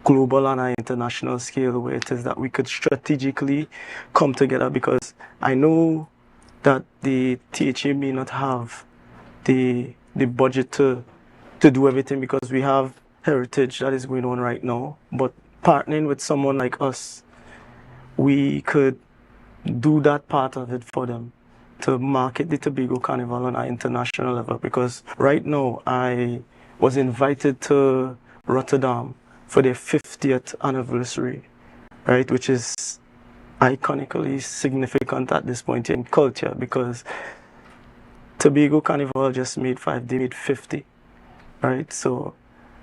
global and an international scale, where it is that we could strategically come together, because I know that the THA may not have the budget to do everything, because we have heritage that is going on right now. But partnering with someone like us, we could do that part of it for them to market the Tobago Carnival on an international level. Because right now I was invited to Rotterdam for their 50th anniversary, right, which is iconically significant at this point in culture, because Tobago Carnival just made 5, they made 50, right? So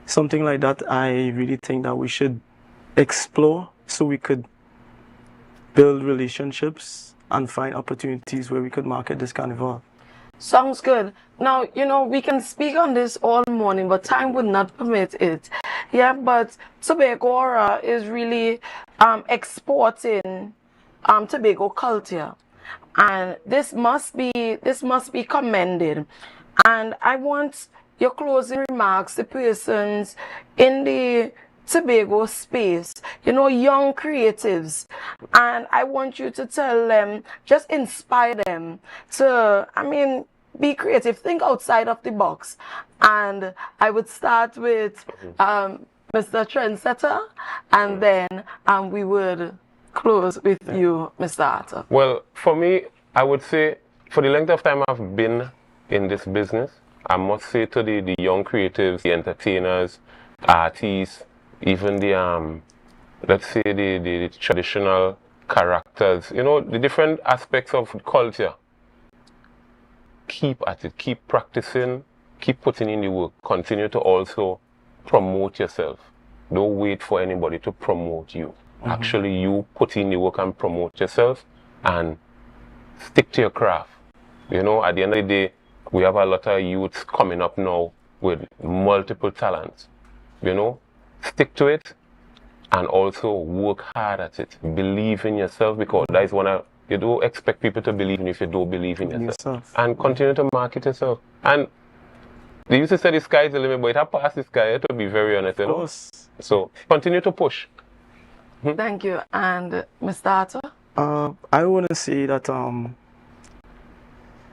something like that, I really think that we should explore so we could build relationships and find opportunities where we could market this carnival. Sounds good. Now, you know, we can speak on this all morning, but time would not permit it. Yeah, but Tobago is really exporting Tobago culture, and this must be commended. And I want your closing remarks, the persons in the Tobago space, you know, young creatives, and I want you to tell them, just inspire them to, I mean, be creative, think outside of the box. And I would start with Mr. Trendsetter, and then we would close with you, Mr. Arthur. Well, for me, I would say, for the length of time I've been in this business, I must say to the young creatives, the entertainers, artists, even the let's say the traditional characters, you know, the different aspects of culture. Keep at it, keep practicing, keep putting in the work, continue to also promote yourself. Don't wait for anybody to promote you. Actually, you put in the work and promote yourself, and stick to your craft. You know, at the end of the day, we have a lot of youths coming up now with multiple talents. You know, stick to it and also work hard at it. Believe in yourself, because that is one of, you don't expect people to believe in you if you don't believe in yourself. And continue to market yourself. And they used to say the sky is the limit, but it has passed the sky, to be very honest. You know? So continue to push. Thank you. And Mr. Arthur? I want to say that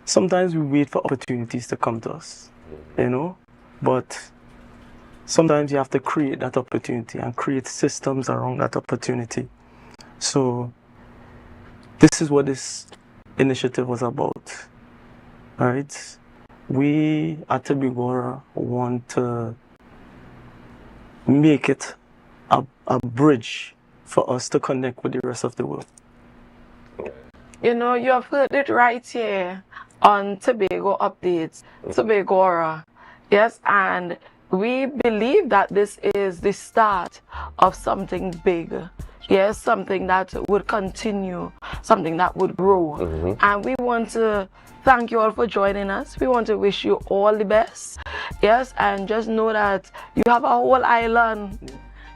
sometimes we wait for opportunities to come to us, you know, but sometimes you have to create that opportunity and create systems around that opportunity. So this is what this initiative was about, all right? We at Tobago want to make it a bridge for us to connect with the rest of the world. You know, you have heard it right here on Tobago Updates, Tobago. Yes, and we believe that this is the start of something big. Yes, something that would continue, something that would grow. And we want to thank you all for joining us. We want to wish you all the best. Yes, and just know that you have a whole island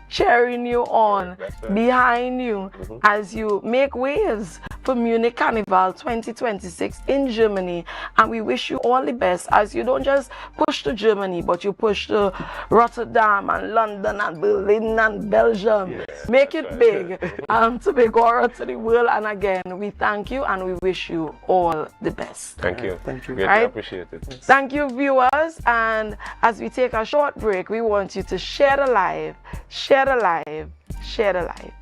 cheering you on, behind you, as you make waves for Munich Carnival 2026 in Germany, and we wish you all the best as you don't just push to Germany, but you push to Rotterdam and London and Berlin and Belgium. Yes, make it big to be go to the world. And again, we thank you and we wish you all the best. Thank you. Thank you. Greatly appreciate it. Thank you, viewers. And as we take a short break, we want you to share the live, share the live, share the live.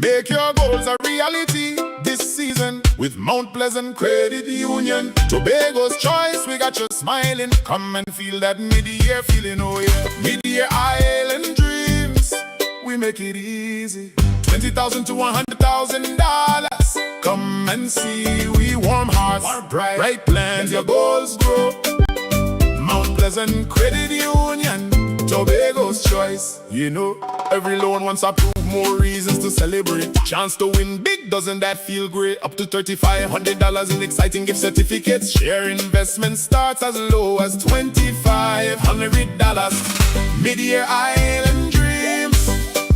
Make your goals a reality this season with Mount Pleasant Credit Union. Tobago's choice, we got you smiling. Come and feel that mid-year feeling, oh yeah. Mid-year island dreams, we make it easy. $20,000 to $100,000. Come and see, we warm hearts, bright plans, your goals grow. Mount Pleasant Credit Union, Tobago's choice. You know, every loan once approved, more reasons to celebrate. Chance to win big, doesn't that feel great? Up to $3,500 in exciting gift certificates. Share investment starts as low as $2,500. Mid-year island dreams,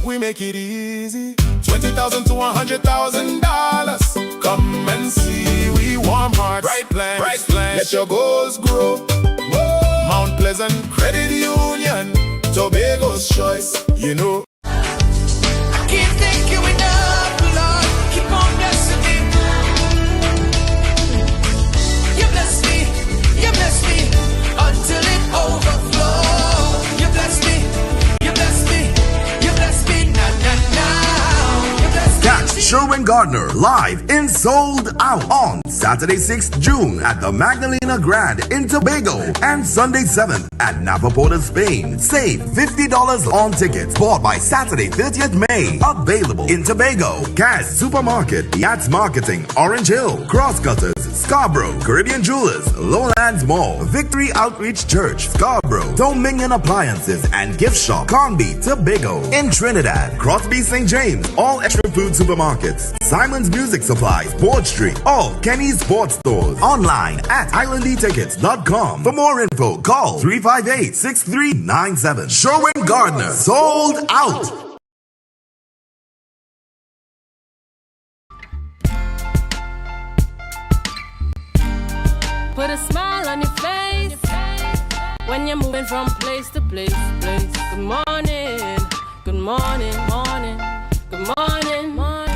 we make it easy. $20,000 to $100,000. Come and see, we warm hearts, bright plans. Let your goals grow. Whoa. Mount Pleasant Credit Union, Tobago's choice, you know. Can't thank you enough, Lord. Keep on blessing me. You bless me until it overflows. You bless me, you bless me, you bless me, now. You bless me. Catch Sherwin Gardner live in Sold Out on Saturday 6th June at the Magdalena Grand in Tobago and Sunday 7th at Napa Porta, Spain. Save $50 on tickets bought by Saturday 30th May. Available in Tobago, Cash Supermarket, Yachts Marketing, Orange Hill, Crosscutters, Scarborough, Caribbean Jewelers, Lowlands Mall, Victory Outreach Church, Scarborough, Dominion Appliances and Gift Shop, Conby, Tobago. In Trinidad, Crosby St. James, all Extra Food Supermarkets, Simon's Music Supplies, Board Street, all Kenny's Sports Stores. Online at islandetickets.com. For more info, call 358-6397. Sherwin Gardner, sold out. Put a smile on your face when you're moving from place to place. Good morning, good morning, morning, good morning, morning.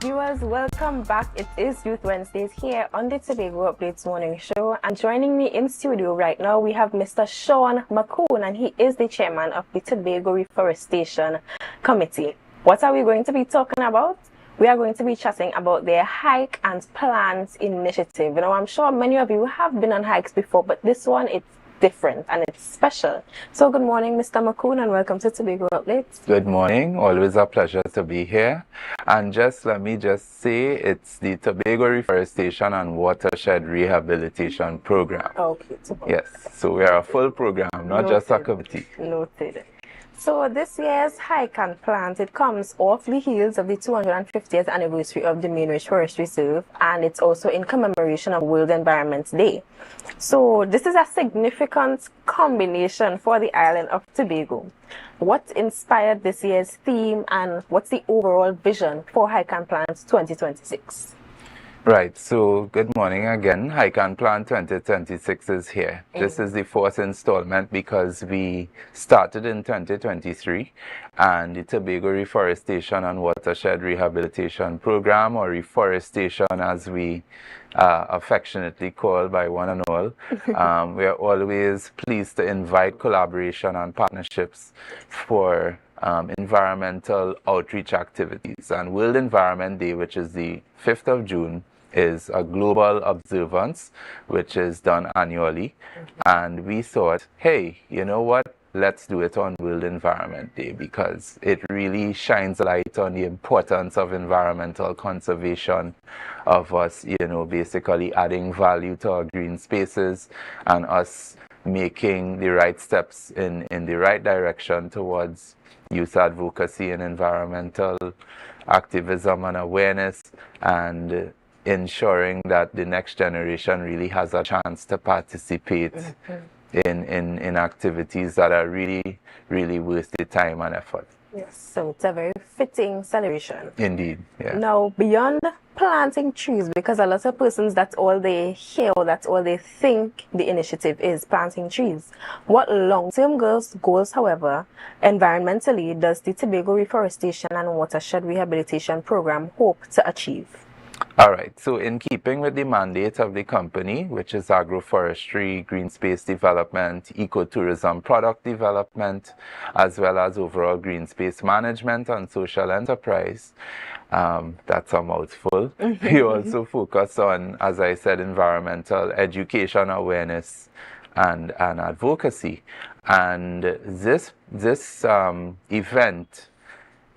Viewers, welcome back. It is Youth Wednesdays here on the Tobago Updates Morning Show. And joining me in studio right now, we have Mr. Sean McCoon, and he is the chairman of the Tobago Reforestation Committee. What are we going to be talking about? We are going to be chatting about their Hike and Plant initiative. You know, I'm sure many of you have been on hikes before, but this one, it's different and it's special. So good morning, Mr. McCoon, and welcome to Tobago Updates. Good morning. Always a pleasure to be here. And let me say it's the Tobago Reforestation and Watershed Rehabilitation Program. Okay. Yes. So we are a full program, not just a committee. Noted. So this year's Hike and Plant, it comes off the heels of the 250th anniversary of the Main Ridge Forest Reserve, and it's also in commemoration of World Environment Day. So this is a significant combination for the island of Tobago. What inspired this year's theme, and what's the overall vision for Hike and Plant 2026? Right, so good morning again. Hike and Plant 2026 is here. This is the fourth installment because we started in 2023, and the Tobago Reforestation and Watershed Rehabilitation Program, or Reforestation as we affectionately call by one and all. We are always pleased to invite collaboration and partnerships for environmental outreach activities. And World Environment Day, which is the 5th of June, is a global observance which is done annually. And we thought, hey, you know what? let's do it on World Environment Day, because it really shines a light on the importance of environmental conservation, of us, basically adding value to our green spaces, and us making the right steps in the right direction towards youth advocacy and environmental activism and awareness, and ensuring that the next generation really has a chance to participate in activities that are really, really worth the time and effort. Yes, so it's a very fitting celebration. Indeed, yeah. Now, beyond planting trees, because a lot of persons, that's all they hear, or that's all they think the initiative is, planting trees. What long-term goals, however, environmentally, does the Tobago Reforestation and Watershed Rehabilitation Program hope to achieve? All right, so in keeping with the mandate of the company, which is agroforestry, green space development, ecotourism product development, as well as overall green space management and social enterprise, that's a mouthful. We also focus on, as I said, environmental education, awareness, and advocacy. And this event,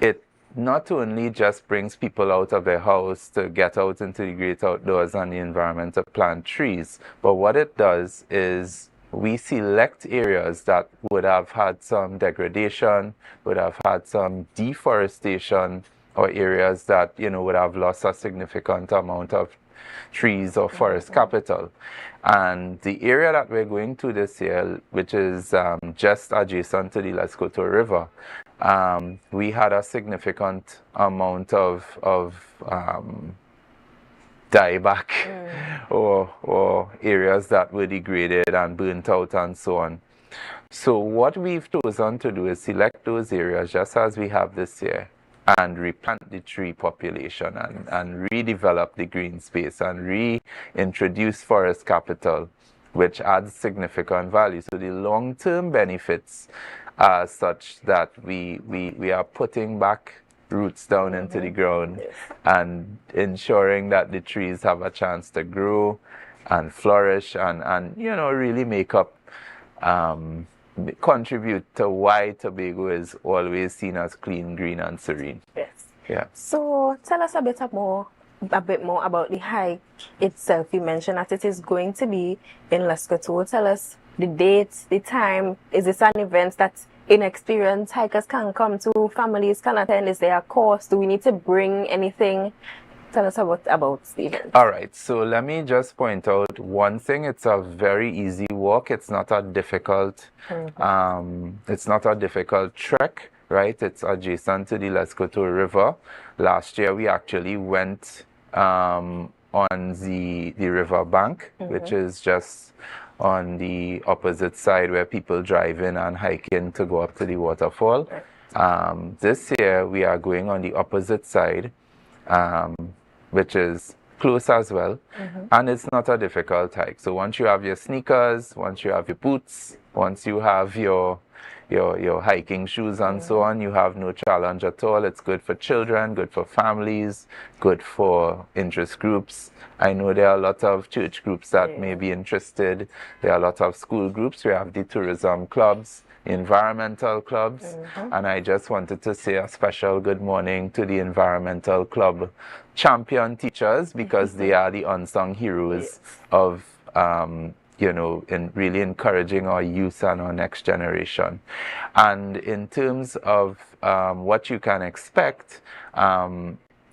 it not only just brings people out of their house to get out into the great outdoors and the environment to plant trees, but what it does is we select areas that would have had some degradation, would have had some deforestation, or areas that would have lost a significant amount of trees or forest capital. And the area that we're going to this year, which is just adjacent to the Lescoto River, we had a significant amount of dieback or areas that were degraded and burnt out and so on. So what we've chosen to do is select those areas just as we have this year, and replant the tree population, and redevelop the green space, and reintroduce forest capital, which adds significant value. So the long-term benefits are such that we are putting back roots down into the ground, and ensuring that the trees have a chance to grow and flourish, and really make up, contribute to why Tobago is always seen as clean, green, and serene. Yes. Yeah. So tell us a bit more about the hike itself. You mentioned that it is going to be in Lescoto. Tell us the dates, the time. Is this an event that inexperienced hikers can come to, families can attend? Is there a cost? Do we need to bring anything? Tell us about the event. All right, so let me just point out one thing. It's a very easy walk. It's not a difficult trek, right? It's adjacent to the Lescoto River. Last year we actually went on the river bank, which is just on the opposite side where people drive in and hike in to go up to the waterfall. This year we are going on the opposite side, which is close as well, and it's not a difficult hike. So once you have your sneakers, once you have your boots, once you have your hiking shoes and so on, you have no challenge at all. It's good for children, good for families, good for interest groups. I know there are a lot of church groups that may be interested. There are a lot of school groups. We have the tourism clubs, environmental clubs, and I just wanted to say a special good morning to the environmental club champion teachers, because they are the unsung heroes of in really encouraging our youth and our next generation. And in terms of what you can expect,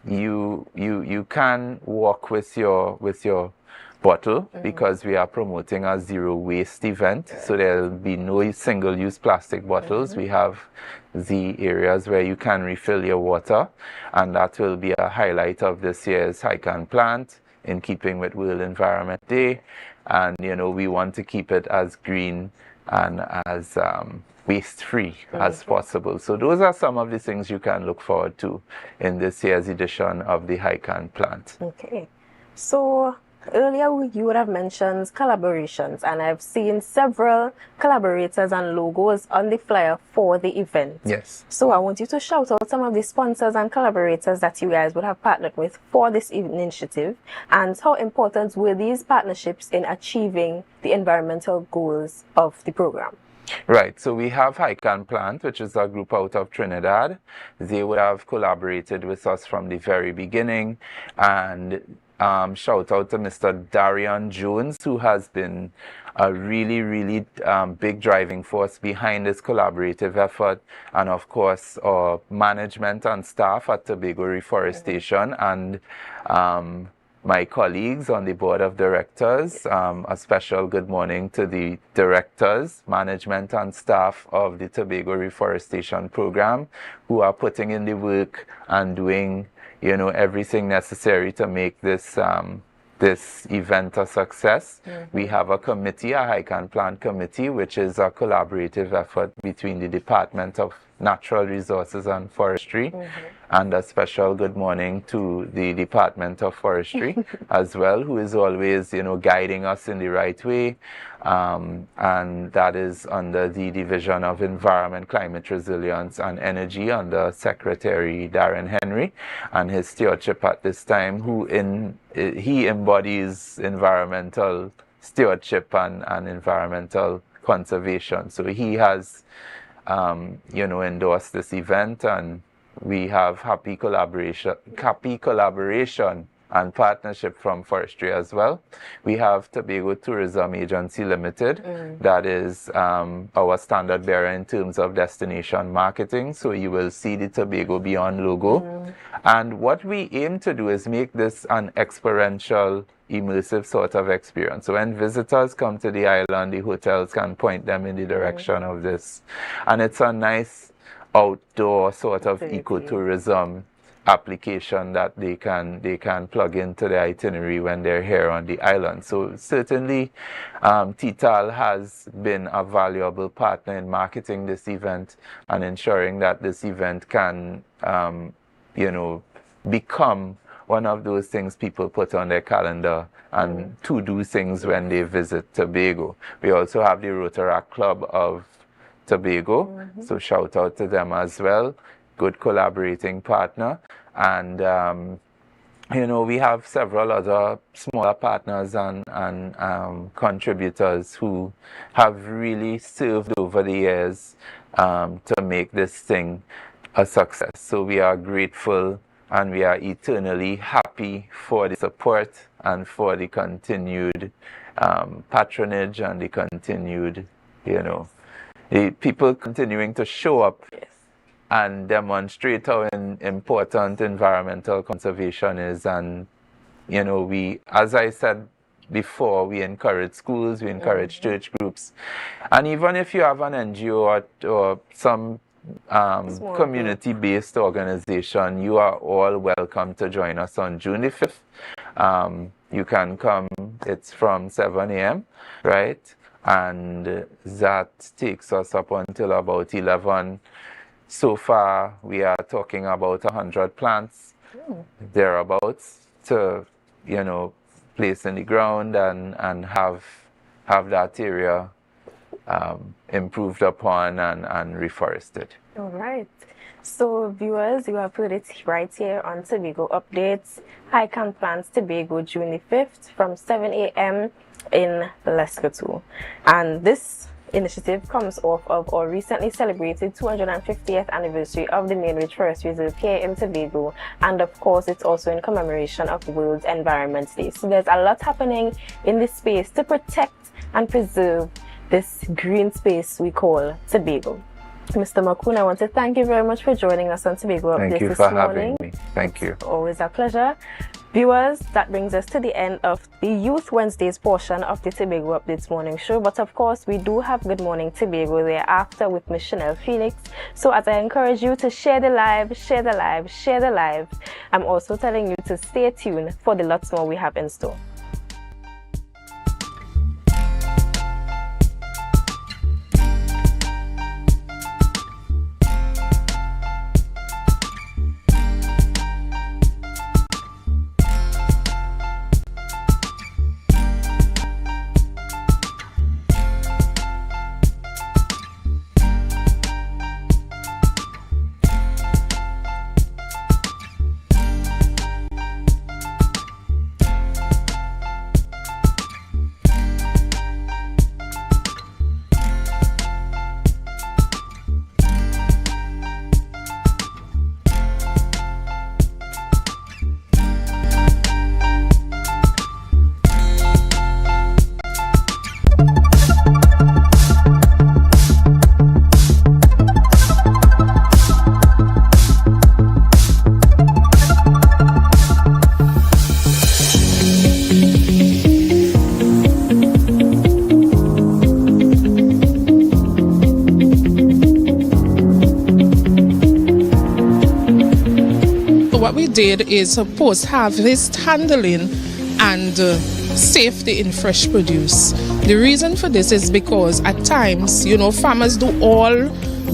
you can walk with your bottle, because we are promoting a zero waste event, so there'll be no single-use plastic bottles. We have the areas where you can refill your water, and that will be a highlight of this year's Hike and Plant, in keeping with World Environment Day. And we want to keep it as green and as waste-free as possible. So those are some of the things you can look forward to in this year's edition of the Hike and Plant. Okay, so earlier you would have mentioned collaborations, and I've seen several collaborators and logos on the flyer for the event. Yes. So I want you to shout out some of the sponsors and collaborators that you guys would have partnered with for this initiative, and how important were these partnerships in achieving the environmental goals of the program? Right, so we have Hican Plant, which is a group out of Trinidad. They would have collaborated with us from the very beginning, and shout out to Mr. Darian Jones, who has been a really big driving force behind this collaborative effort, and of course our management and staff at Tobago Reforestation, and my colleagues on the board of directors. A special good morning to the directors, management and staff of the Tobago Reforestation Program, who are putting in the work and doing, you know, everything necessary to make this this event a success. We have a committee, a Hican Plant committee, which is a collaborative effort between the Department of Natural Resources and Forestry, and a special good morning to the Department of Forestry as well, who is always, you know, guiding us in the right way, and that is under the Division of Environment, Climate Resilience and Energy under Secretary Darren Henry and his stewardship at this time, who he embodies environmental stewardship and environmental conservation. So he has you know, endorsed this event, and we have happy collaboration and partnership from forestry as well. We have Tobago Tourism Agency Limited, that is our standard bearer in terms of destination marketing. So you will see the Tobago Beyond logo. And what we aim to do is make this an experiential, immersive sort of experience. So when visitors come to the island, the hotels can point them in the direction of this. And it's a nice outdoor sort of ecotourism application that they can plug into the itinerary when they're here on the island. So certainly TTAL has been a valuable partner in marketing this event and ensuring that this event can you know, become one of those things people put on their calendar and to do things when they visit Tobago. We also have the Rotaract Club of Tobago, so shout out to them as well. Good collaborating partner. And you know, we have several other smaller partners and contributors who have really served over the years to make this thing a success. So we are grateful and we are eternally happy for the support and for the continued patronage and the continued, you know, the people continuing to show up and demonstrate how important environmental conservation is. And, you know, we, as I said before, we encourage schools, we encourage church groups. And even if you have an NGO or some community-based organization, you are all welcome to join us on June the 5th. You can come, it's from 7 a.m., right? And that takes us up until about 11. So far, we are talking about 100 plants, thereabouts, to, you know, place in the ground and have that area improved upon and reforested. All right. So viewers, you have heard it right here on Tobago Updates. Hican Plants Tobago, June the 5th from 7 a.m. in Lescotho. And this initiative comes off of our recently celebrated 250th anniversary of the Mainridge Forest Reserve here in Tobago, and of course it's also in commemoration of World Environment Day. So there's a lot happening in this space to protect and preserve this green space we call Tobago. Mr. Makoon, I want to thank you very much for joining us on Tobago Updates this morning. Thank you for having me. Thank you. It's always a pleasure. Viewers, that brings us to the end of the Youth Wednesdays portion of the Tobago Updates morning show. But of course, we do have Good Morning Tobago thereafter with Miss Chanel Phoenix. So as I encourage you to share the live, share the live, share the live, I'm also telling you to stay tuned for the lots more we have in store. did is post-harvest handling and safety in fresh produce. The reason for this is because at times, farmers do all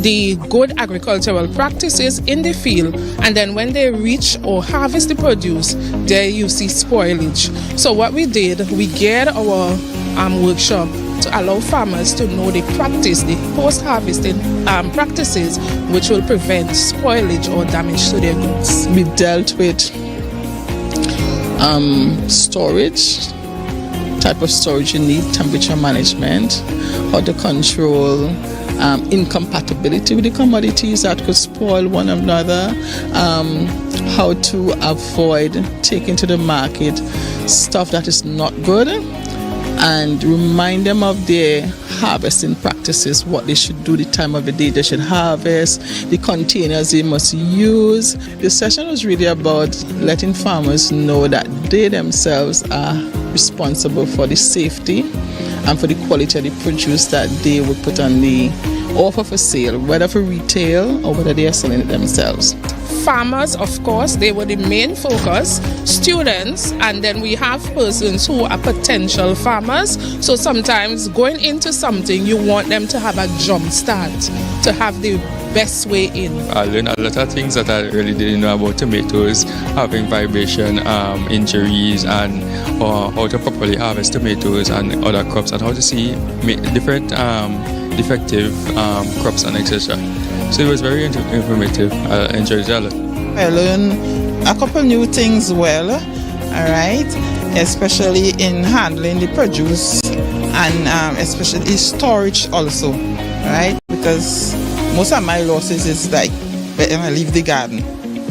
the good agricultural practices in the field, and then when they reach or harvest the produce, there you see spoilage. So what we did, we geared our workshop to allow farmers to know the post-harvesting practices which will prevent spoilage or damage to their goods. We dealt with storage, type of storage you need, temperature management, how to control incompatibility with the commodities that could spoil one another, how to avoid taking to the market stuff that is not good, and remind them of their harvesting practices, what they should do, the time of the day they should harvest, the containers they must use. The session was really about letting farmers know that they themselves are responsible for the safety and for the quality of the produce that they would put on the offer for sale, whether for retail or whether they are selling it themselves. Farmers, of course, they were the main focus, students, and then we have persons who are potential farmers. So sometimes going into something, you want them to have a jump start, to have the best way in. I learned a lot of things that I really didn't know about tomatoes, having vibration, injuries, and how to properly harvest tomatoes and other crops, and how to see different defective crops and etc. So it was very informative. I enjoyed it a lot. I learned a couple new things alright, especially in handling the produce and especially storage also, right? Because most of my losses is like when I leave the garden,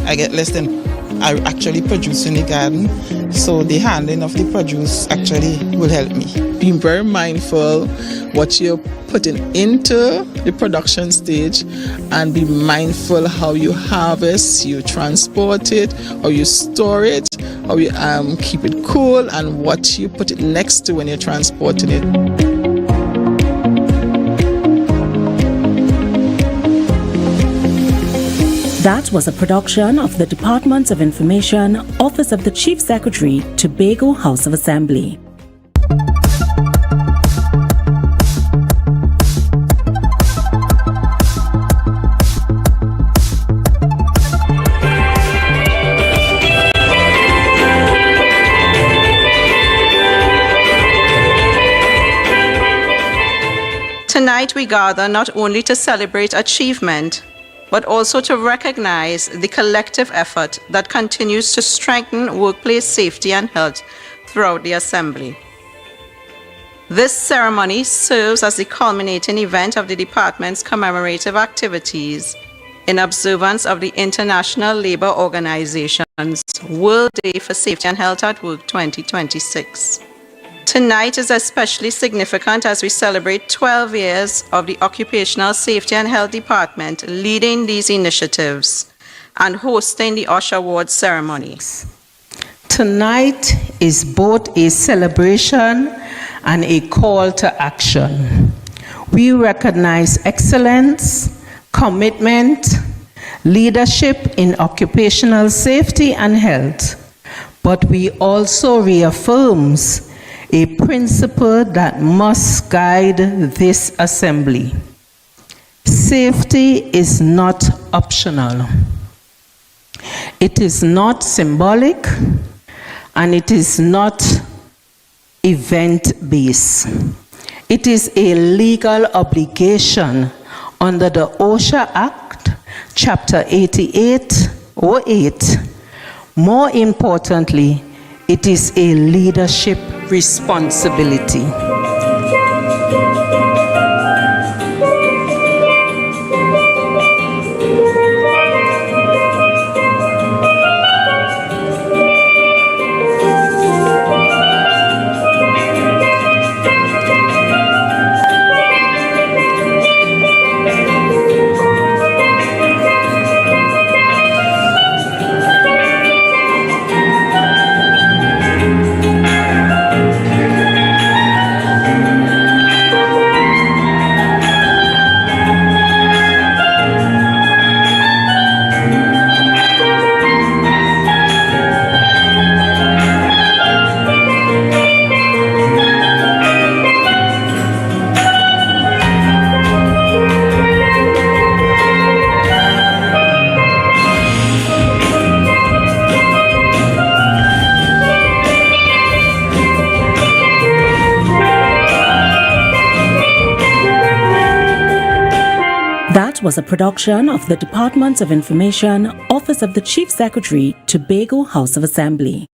I get less than I actually produce in the garden. So the handling of the produce actually will help me. Being very mindful what you're putting into the production stage, and be mindful how you harvest, you transport it, how you store it, how you keep it cool, and what you put it next to when you're transporting it. That was a production of the Department of Information, Office of the Chief Secretary, Tobago House of Assembly. Tonight we gather not only to celebrate achievement, but also to recognize the collective effort that continues to strengthen workplace safety and health throughout the Assembly. This ceremony serves as the culminating event of the Department's commemorative activities in observance of the International Labour Organization's World Day for Safety and Health at Work 2026. Tonight is especially significant as we celebrate 12 years of the Occupational Safety and Health Department leading these initiatives and hosting the OSHA Awards ceremony. Tonight is both a celebration and a call to action. We recognize excellence, commitment, leadership in occupational safety and health, but we also reaffirms a principle that must guide this assembly. Safety is not optional. It is not symbolic, and it is not event-based. It is a legal obligation under the OSHA Act, Chapter 8808. More importantly, it is a leadership responsibility. was a production of the Department of Information, Office of the Chief Secretary, Tobago House of Assembly.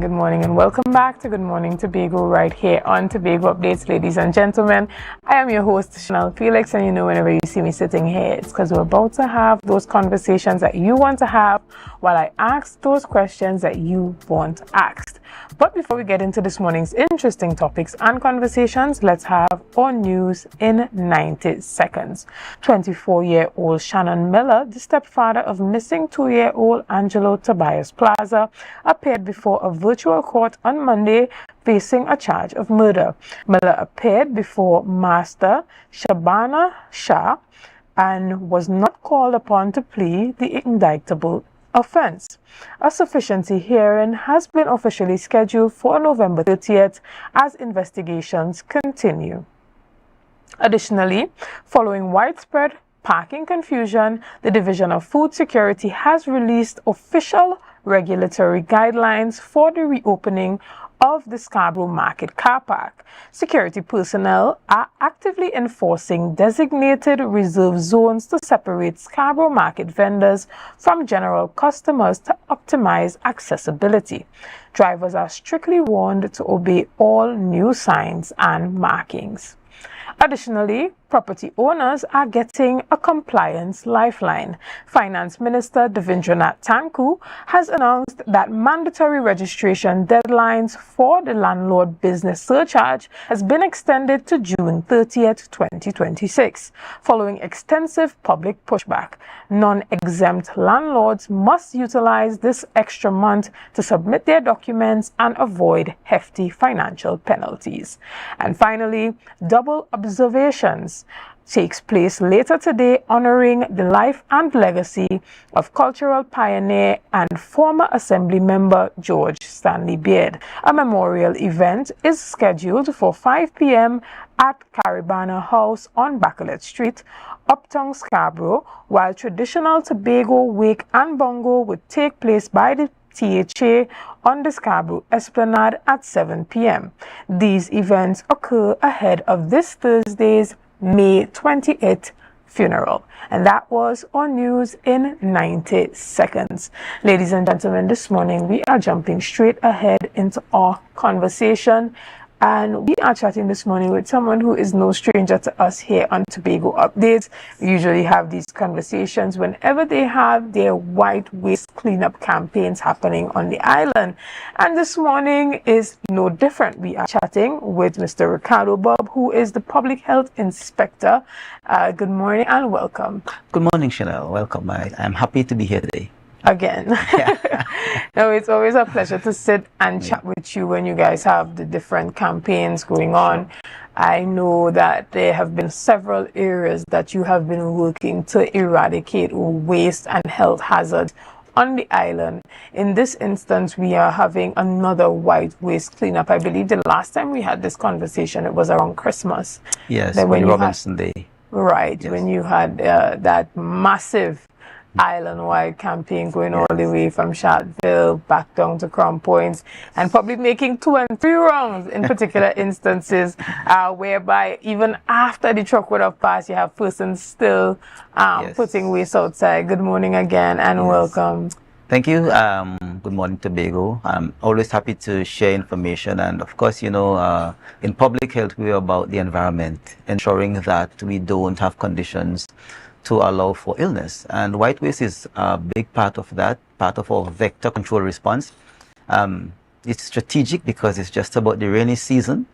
Good morning, and welcome back to Good Morning Tobago right here on Tobago Updates, ladies and gentlemen. I am your host, Chanel Felix, and you know whenever you see me sitting here, it's because we're about to have those conversations that you want to have while I ask those questions that you want asked. But before we get into this morning's interesting topics and conversations, let's have our news in 90 seconds. 24-year-old Shannon Miller, the stepfather of missing 2-year-old Angelo Tobias Plaza, appeared before a virtual court on Monday facing a charge of murder. Miller appeared before Master Shabana Shah and was not called upon to plead the indictable offense. A sufficiency hearing has been officially scheduled for November 30th as investigations continue. Additionally, following widespread parking confusion, the Division of Food Security has released official regulatory guidelines for the reopening of the Scarborough Market car park. Security personnel are actively enforcing designated reserve zones to separate Scarborough Market vendors from general customers to optimize accessibility. Drivers are strictly warned to obey all new signs and markings. Additionally, property owners are getting a compliance lifeline. Finance Minister Devindranath Tanku has announced that mandatory registration deadlines for the landlord business surcharge has been extended to June 30th, 2026. Following extensive public pushback, non-exempt landlords must utilize this extra month to submit their documents and avoid hefty financial penalties. And finally, double observations takes place later today, honoring the life and legacy of cultural pioneer and former Assembly member George Stanley Beard. A memorial event is scheduled for 5 p.m. at Caribana House on Bacolet Street, Uptown Scarborough, while traditional Tobago wake and bongo would take place by the THA on the Scarborough Esplanade at 7 p.m. These events occur ahead of this Thursday's May 28th funeral. And that was our news in 90 seconds. Ladies and gentlemen, this morning we are jumping straight ahead into our conversation. And we are chatting this morning with someone who is no stranger to us here on Tobago Updates. We usually have these conversations whenever they have their white waste cleanup campaigns happening on the island. And this morning is no different. We are chatting with Mr. Ricardo Bob, who is the Public Health Inspector. Good morning and welcome. Good morning, Chanel. Welcome. I'm happy to be here today. Again. No, it's always a pleasure to sit and chat with you when you guys have the different campaigns going on. I know that there have been several areas that you have been working to eradicate waste and health hazards on the island. In this instance, we are having another white waste cleanup. I believe the last time we had this conversation, it was around Christmas. Yes, when Robinson Day. Right, when you had that massive island-wide campaign going all the way from Sharpeville back down to Crown Points, and probably making 2 and 3 rounds in particular instances, whereby even after the truck would have passed, you have persons still putting waste outside. Good morning again, and welcome. Thank you. Good morning, Tobago. I'm always happy to share information, and of course, you know, in public health, we are about the environment, ensuring that we don't have conditions to allow for illness. And white waste is a big part of that, part of our vector control response. It's strategic because it's just about the rainy season.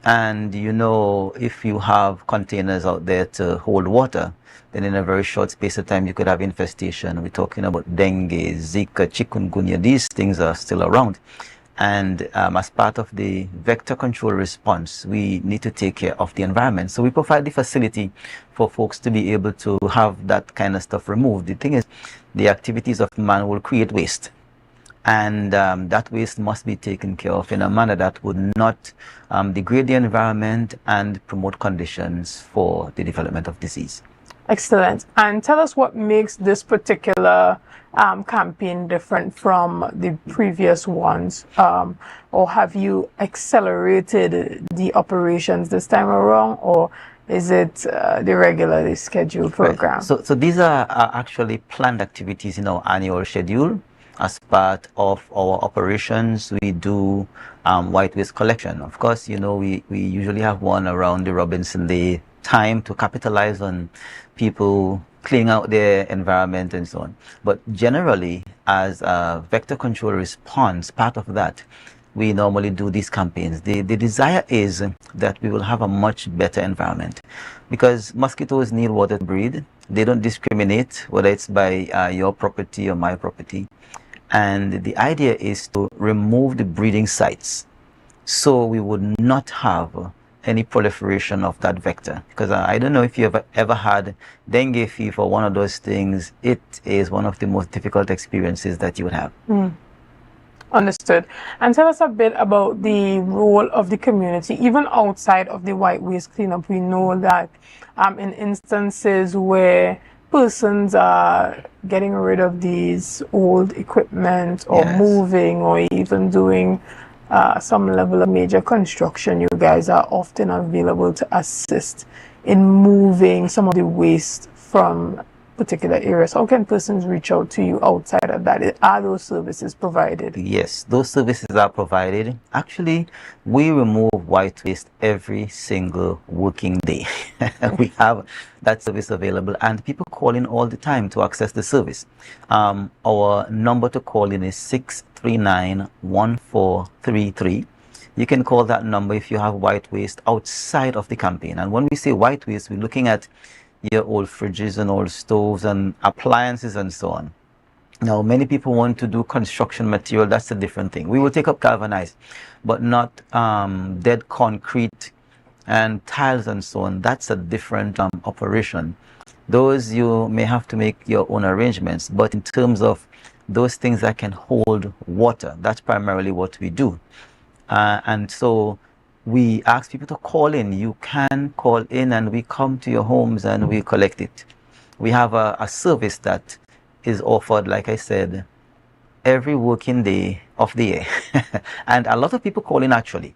And you know, if you have containers out there to hold water, then in a very short space of time, you could have infestation. We're talking about dengue, Zika, chikungunya. These things are still around. And as part of the vector control response, we need to take care of the environment. So we provide the facility for folks to be able to have that kind of stuff removed. The thing is, the activities of man will create waste. And that waste must be taken care of in a manner that would not degrade the environment and promote conditions for the development of disease. Excellent. And tell us what makes this particular campaign different from the previous ones, or have you accelerated the operations this time around, or is it the regularly scheduled program? Right. So these are actually planned activities in our annual schedule. As part of our operations, we do white waste collection. Of course, you know, we usually have one around the Robinson Day time to capitalize on people cleaning out their environment and so on. But generally, as a vector control response, part of that, we normally do these campaigns. The desire is that we will have a much better environment, because mosquitoes need water to breed. They don't discriminate whether it's by your property or my property. And the idea is to remove the breeding sites so we would not have any proliferation of that vector. Because I don't know if you've ever had dengue fever, one of those things. It is one of the most difficult experiences that you would have. Understood. And tell us a bit about the role of the community, even outside of the white waste cleanup. We know that in instances where persons are getting rid of these old equipment or moving or even doing some level of major construction, you guys are often available to assist in moving some of the waste from particular areas. How can persons reach out to you outside of that? Are those services provided? Yes, those services are provided. Actually, we remove white waste every single working day. We have that service available, and people call in all the time to access the service. Our number to call in is 639-1433. You can call that number if you have white waste outside of the campaign. And when we say white waste, we're looking at your old fridges and old stoves and appliances and so on. Now, many people want to do construction material. That's a different thing. We will take up galvanized, but not dead concrete and tiles and so on. That's a different operation. Those you may have to make your own arrangements, but in terms of those things that can hold water, that's primarily what we do. And so we ask people to call in. You can call in and we come to your homes and we collect it. We have a service that is offered, like I said, every working day of the year. And a lot of people call in actually.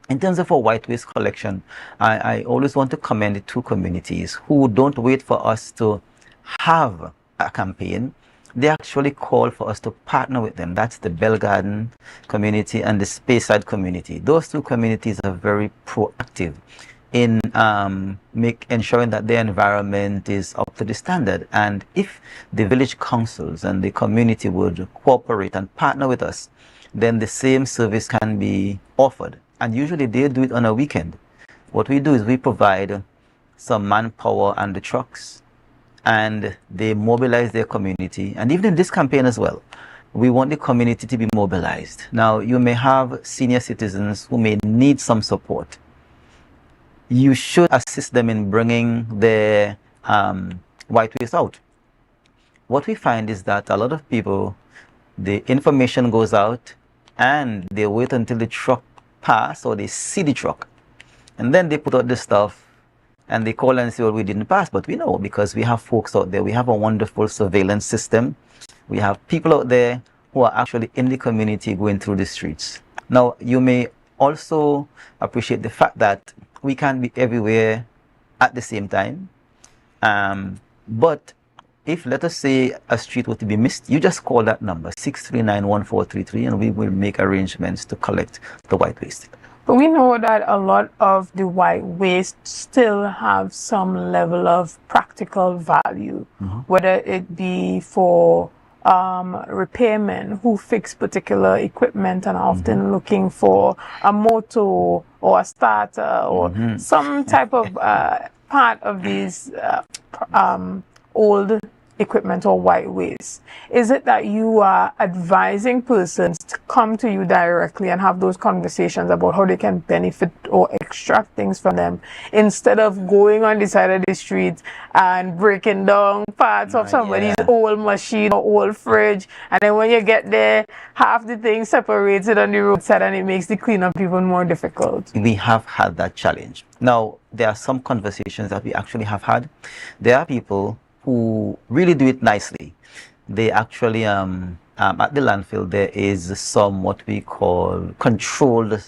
In terms of our white waste collection, I always want to commend the two communities who don't wait for us to have a campaign. They actually call for us to partner with them. That's the Bell Garden community and the Speyside community. Those two communities are very proactive in ensuring that their environment is up to the standard. And if the village councils and the community would cooperate and partner with us, then the same service can be offered. And usually they do it on a weekend. What we do is we provide some manpower and the trucks, and they mobilize their community. And even in this campaign as well, we want the community to be mobilized. Now, you may have senior citizens who may need some support. You should assist them in bringing their white waste out. What we find is that a lot of people, the information goes out and they wait until the truck passes or they see the truck. And then they put out the stuff And they call and say, well, we didn't pass, but we know because we have folks out there. We have a wonderful surveillance system. We have people out there who are actually in the community going through the streets. Now, you may also appreciate the fact that we can't be everywhere at the same time. But if, let us say, a street were to be missed, you just call that number, 639-1433, and we will make arrangements to collect the white waste. But we know that a lot of the white waste still have some level of practical value, whether it be for repairmen who fix particular equipment and are often looking for a motor or a starter or some type of part of these old equipment or white waste. Is it that you are advising persons to come to you directly and have those conversations about how they can benefit or extract things from them instead of going on the side of the street and breaking down parts of somebody's old machine or old fridge, and then when you get there, half the thing separated on the roadside and it makes the cleanup even more difficult? We have had that challenge. Now, there are some conversations that we actually have had. There are people who really do it nicely. They actually, at the landfill, there is some what we call controlled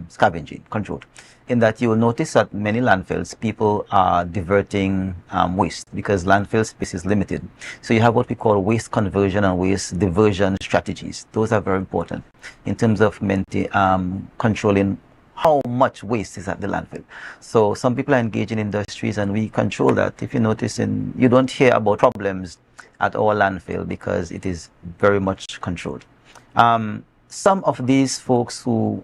scavenging, controlled. In that you will notice that many landfills, people are diverting waste because landfill space is limited. So you have what we call waste conversion and waste diversion strategies. Those are very important in terms of controlling how much waste is at the landfill. So some people are engaged in industries and we control that. If you notice, you don't hear about problems at our landfill because it is very much controlled. Some of these folks who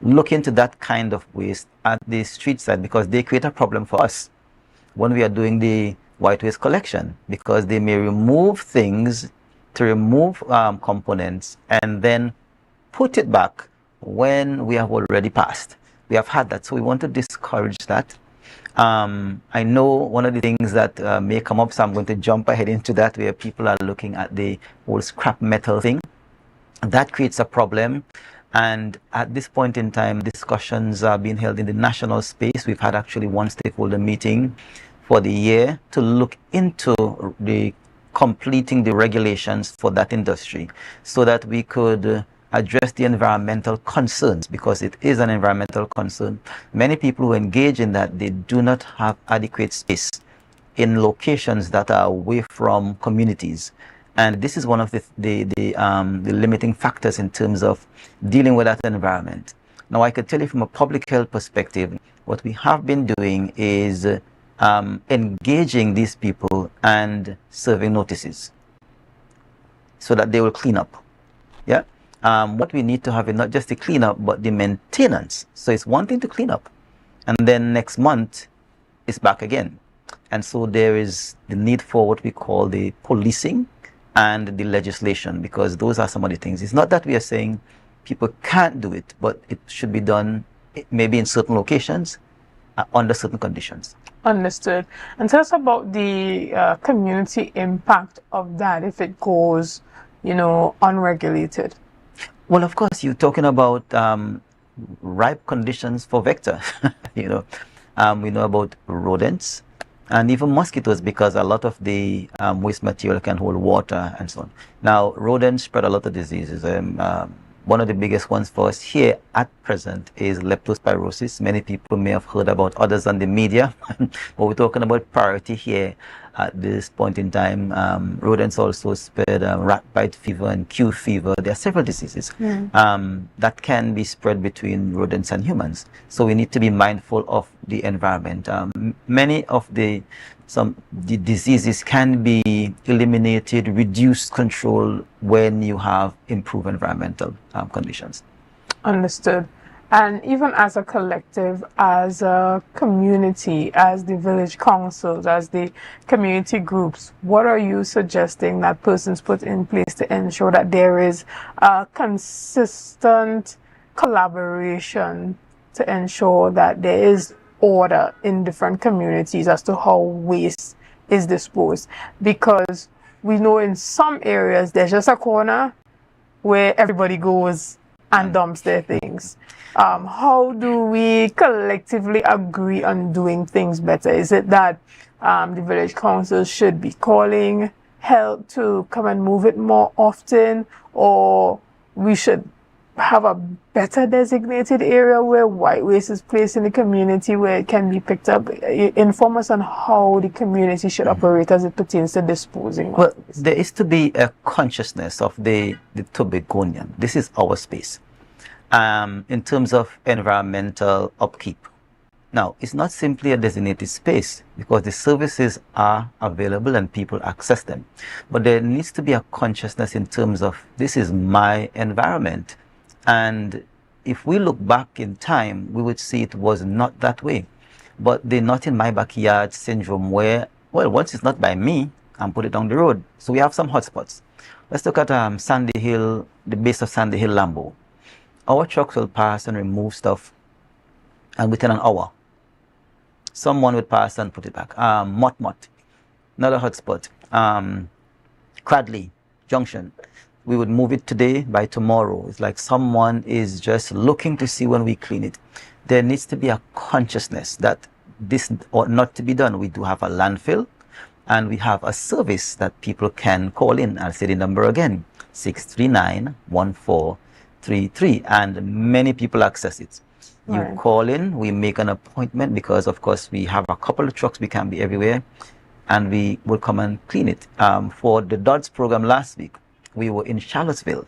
look into that kind of waste at the street side, because they create a problem for us when we are doing the white waste collection, because they may remove things to remove components and then put it back when we have already passed. We have had that, so we want to discourage that. I know one of the things that may come up, so I'm going to jump ahead into that, where people are looking at the whole scrap metal thing. That creates a problem, and at this point in time, discussions are being held in the national space. We've had actually one stakeholder meeting for the year to look into the completing the regulations for that industry so that we could address the environmental concerns, because it is an environmental concern. Many people who engage in that, they do not have adequate space in locations that are away from communities. And this is one of the limiting factors in terms of dealing with that environment. Now, I could tell you from a public health perspective, what we have been doing is engaging these people and serving notices so that they will clean up. Yeah. What we need to have is not just the cleanup, but the maintenance. So it's one thing to clean up, and then next month it's back again. And so there is the need for what we call the policing and the legislation, because those are some of the things. It's not that we are saying people can't do it, but it should be done maybe in certain locations under certain conditions. Understood. And tell us about the community impact of that if it goes, unregulated. Well, of course, you're talking about ripe conditions for vector. We know about rodents and even mosquitoes, because a lot of the waste material can hold water and so on. Now, rodents spread a lot of diseases. One of the biggest ones for us here at present is leptospirosis. Many people may have heard about others on the media, but we're talking about priority here at this point in time. Rodents also spread rat bite fever and Q fever. There are several diseases that can be spread between rodents and humans. So we need to be mindful of the environment. Many of the diseases can be eliminated, reduced, controlled when you have improved environmental conditions. Understood. And even as a collective, as a community, as the village councils, as the community groups, what are you suggesting that persons put in place to ensure that there is a consistent collaboration to ensure that there is order in different communities as to how waste is disposed? Because we know in some areas there's just a corner where everybody goes and dumps their things. How do we collectively agree on doing things better? Is it that the village council should be calling help to come and move it more often, or we should have a better designated area where white waste is placed in the community where it can be picked up? Inform us on how the community should operate as it pertains to disposing. Well, there is to be a consciousness of the Tobagonian. This is our space. In terms of environmental upkeep. Now, it's not simply a designated space because the services are available and people access them. But there needs to be a consciousness in terms of this is my environment. And if we look back in time, we would see it was not that way. But the not in my backyard syndrome where, well, once it's not by me, I'm put it down the road. So we have some hotspots. Let's look at Sandy Hill, the base of Sandy Hill, Lambo. Our trucks will pass and remove stuff, and within an hour, someone would pass and put it back. Mott, another hotspot. Cradley Junction, we would move it today, by tomorrow. It's like someone is just looking to see when we clean it. There needs to be a consciousness that this ought not to be done. We do have a landfill, and we have a service that people can call in. I'll say the number again, 639-1433, and many people access it. You call in, we make an appointment because, of course, we have a couple of trucks, we can be everywhere, and we will come and clean it. For the DODS program last week, we were in Charlottesville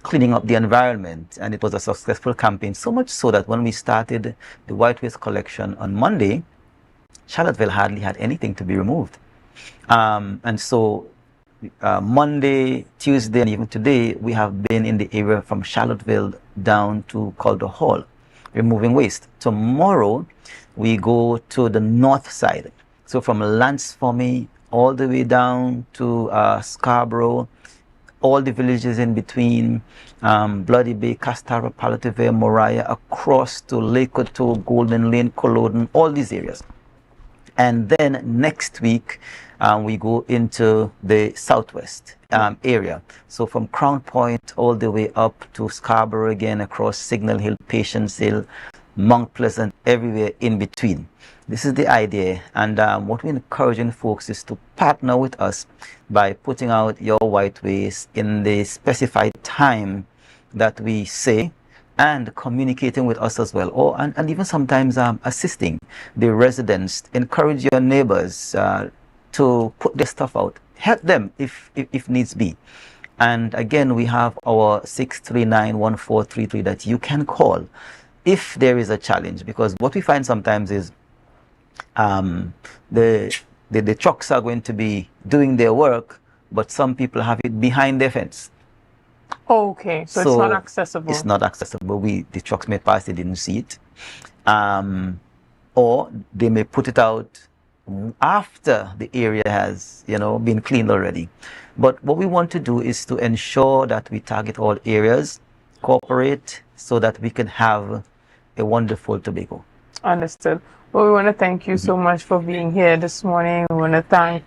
cleaning up the environment, and it was a successful campaign, so much so that when we started the white waste collection on Monday, Charlottesville hardly had anything to be removed. And so Monday, Tuesday, and even today, we have been in the area from Charlottesville down to Calder Hall, removing waste. Tomorrow, we go to the north side. So from Lansfommy all the way down to Scarborough, all the villages in between, Bloody Bay, Castara, Palativere, Moriah, across to Lake Coteau, Golden Lane, Culloden, all these areas. And then next week, we go into the southwest area. So from Crown Point all the way up to Scarborough again, across Signal Hill, Patience Hill, Mount Pleasant, everywhere in between. This is the idea. And what we're encouraging folks is to partner with us by putting out your white waste in the specified time that we say, and communicating with us as well, and even sometimes assisting the residents. Encourage your neighbors to put their stuff out. Help them if needs be. And again, we have our 639-1433 that you can call if there is a challenge, because what we find sometimes is the trucks are going to be doing their work, but some people have it behind their fence. Okay, so it's not accessible. It's not accessible. The trucks may pass, they didn't see it. Or they may put it out after the area has, been cleaned already. But what we want to do is to ensure that we target all areas, cooperate, so that we can have a wonderful Tobago. Understood. Well, we want to thank you so much for being here this morning. We want to thank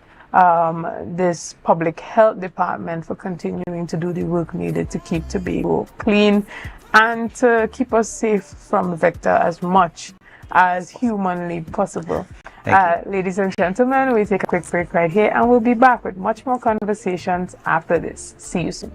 this public health department for continuing to do the work needed to keep Tobago clean and to keep us safe from vector as much as humanly possible. Ladies and gentlemen, we take a quick break right here, and we'll be back with much more conversations after this. See you soon.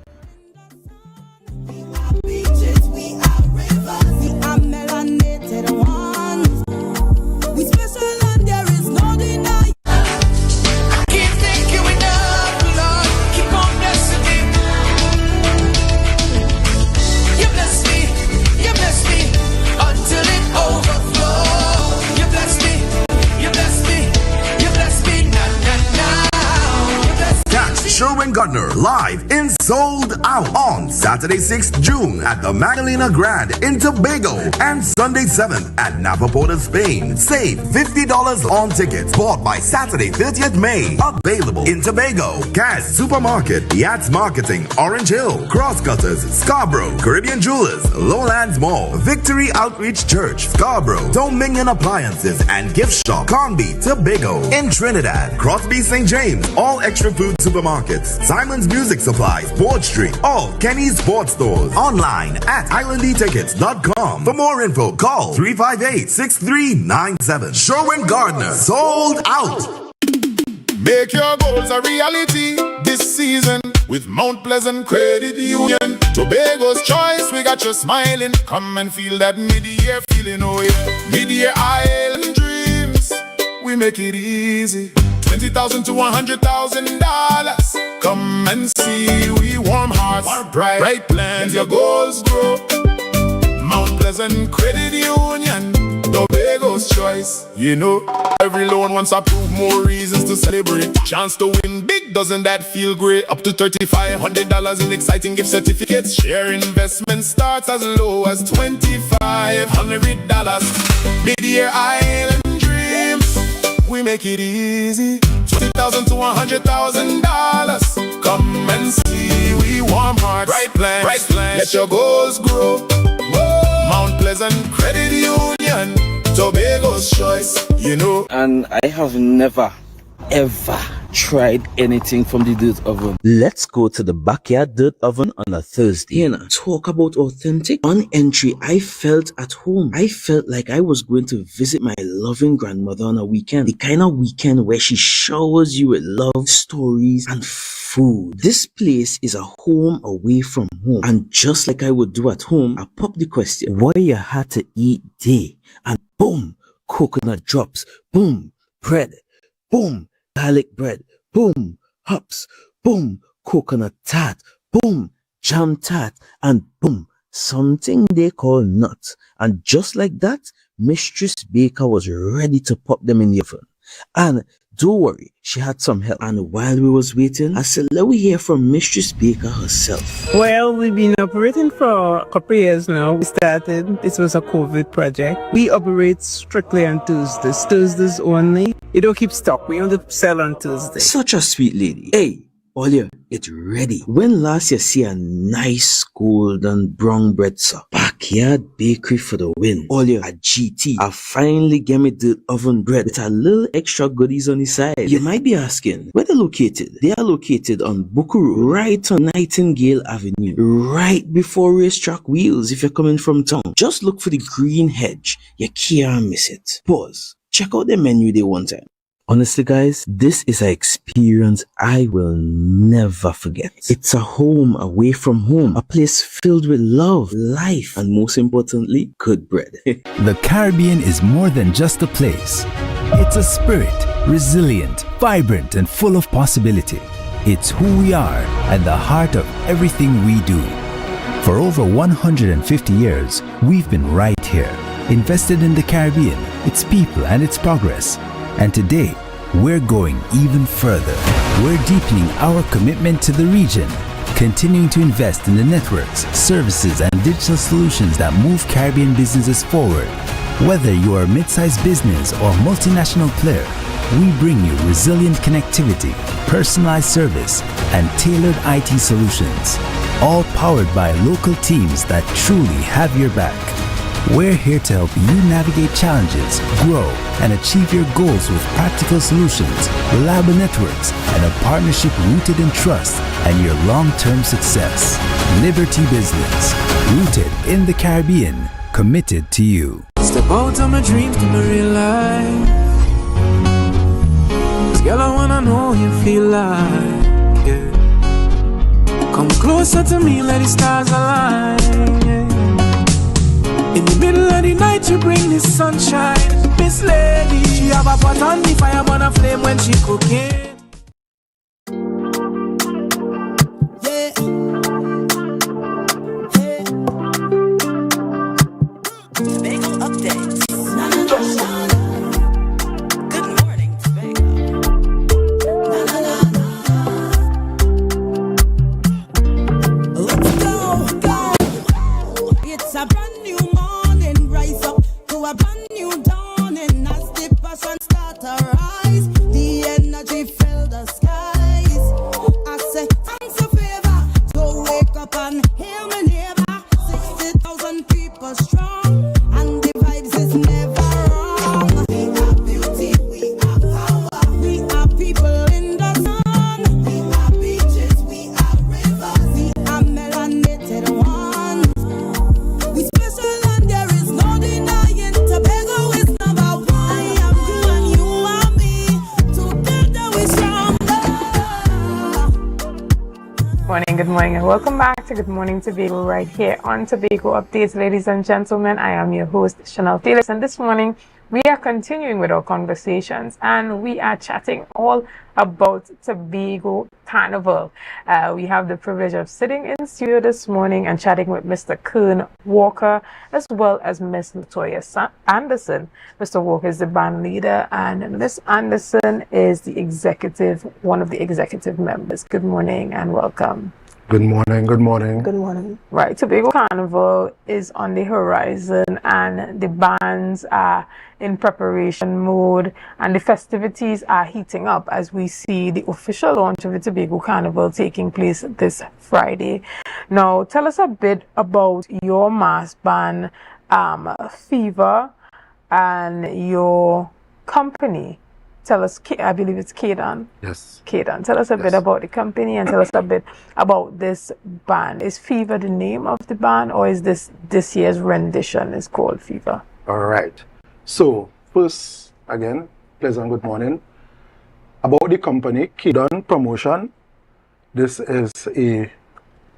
Sherwin Gardner live in Sold Out on Saturday 6th June at the Magdalena Grand in Tobago and Sunday 7th at Napa Port of Spain. Save $50 on tickets bought by Saturday 30th May. Available in Tobago, Cass Supermarket, Yachts Marketing, Orange Hill, Crosscutters, Scarborough, Caribbean Jewelers, Lowlands Mall, Victory Outreach Church, Scarborough, Dominion Appliances and Gift Shop, Conby, Tobago. In Trinidad, Crosby St. James, All Extra Food Supermarkets, Simon's Music Supply, Sport Street, all Kenny Sports stores. Online at islandetickets.com. For more info, call 358-6397. Sherwin Gardner, sold out. Make your goals a reality this season with Mount Pleasant Credit Union. Tobago's choice, we got you smiling. Come and feel that mid-year feeling, oh yeah. Mid-year island dreams, we make it easy. $20,000 to $100,000. Come and see, we warm hearts, bright plans, your goals grow. Mount Pleasant Credit Union, Tobago's choice. You know, every loan wants to prove more reasons to celebrate. Chance to win big, doesn't that feel great? Up to $3,500 in exciting gift certificates. Share investment starts as low as $2,500. Mid-year island dreams, we make it easy. $20,000 to $100,000. Come and see, we warm hearts, bright plans, let your goals grow. Mount Pleasant Credit Union, Tobago's choice, you know. And I have never, ever tried anything from the dirt oven. Let's go to the backyard dirt oven on a Thursday. Here now, talk about authentic. On entry, I felt at home. I felt like I was going to visit my loving grandmother on a weekend. The kind of weekend where she showers you with love, stories, and food. This place is a home away from home. And just like I would do at home, I pop the question, what you had to eat day? And boom, coconut drops. Boom, bread. Boom, garlic bread. Boom, hops. Boom, coconut tart. Boom, jam tart. And boom, something they call nuts. And just like that, Mistress Baker was ready to pop them in the oven. And don't worry, she had some help. And while we was waiting, I said, let we hear from Mistress Baker herself. Well, we've been operating for a couple of years now. We started, this was a COVID project. We operate strictly on Tuesdays only. You don't keep stock, we only sell on Tuesdays. Such a sweet lady. Hey, Olia, it's ready. When last you see a nice golden brown bread, sir? Backyard bakery for the win. Olia, a GT. I finally get me the oven bread with a little extra goodies on the side. You might be asking, where they're located? They are located on Bukuru, right on Nightingale Avenue, right before Racetrack Wheels if you're coming from town. Just look for the green hedge. You can't miss it. Pause. Check out the menu day one time. Honestly, guys, this is an experience I will never forget. It's a home away from home, a place filled with love, life, and most importantly, good bread. The Caribbean is more than just a place. It's a spirit, resilient, vibrant, and full of possibility. It's who we are and the heart of everything we do. For over 150 years, we've been right here, invested in the Caribbean, its people, and its progress. And today, we're going even further. We're deepening our commitment to the region, continuing to invest in the networks, services, and digital solutions that move Caribbean businesses forward. Whether you are a mid-sized business or multinational player, we bring you resilient connectivity, personalized service, and tailored IT solutions, all powered by local teams that truly have your back. We're here to help you navigate challenges, grow, and achieve your goals with practical solutions, reliable networks, and a partnership rooted in trust and your long-term success. Liberty Business, rooted in the Caribbean, committed to you. Step out of my dreams to my real life. Girl, I wanna know you feel like, yeah. Come closer to me, let the stars align, yeah. In the middle of the night, you bring the sunshine. Miss Lady, she have a pot on the fire, burn a flame when she cooking. Yeah. Tobago updates. Good morning, Tobago. Let's go. It's a brand new morning. Rise up to a brand new dawning. As the passion start to rise, the energy fill the skies. I say thanks a favor. So wake up and hear me neighbor. 60,000 people strong, and the vibes is never wrong. We are beauty, we are power, we are people in the sun. We are beaches, we are rivers, and welcome back to Good Morning Tobago right here on Tobago Updates. Ladies and gentlemen, I am your host, Chanel Felix, and this morning we are continuing with our conversations and we are chatting all about Tobago Carnival. We have the privilege of sitting in studio this morning and chatting with Mr. Kern Walker as well as Miss Latoya Anderson. Mr. Walker is the band leader and Miss Anderson is the one of the executive members. Good morning and welcome. Good morning, good morning. Good morning. Right, Tobago Carnival is on the horizon and the bands are in preparation mode and the festivities are heating up as we see the official launch of the Tobago Carnival taking place this Friday. Now, tell us a bit about your mass band, Fever, and your company. Tell us, I believe it's Kadan. Yes. Kadan. Tell us a bit about the company and tell us a bit about this band. Is Fever the name of the band or is this year's rendition is called Fever? All right. So, first, again, pleasant good morning. About the company, Kadan Promotion. This is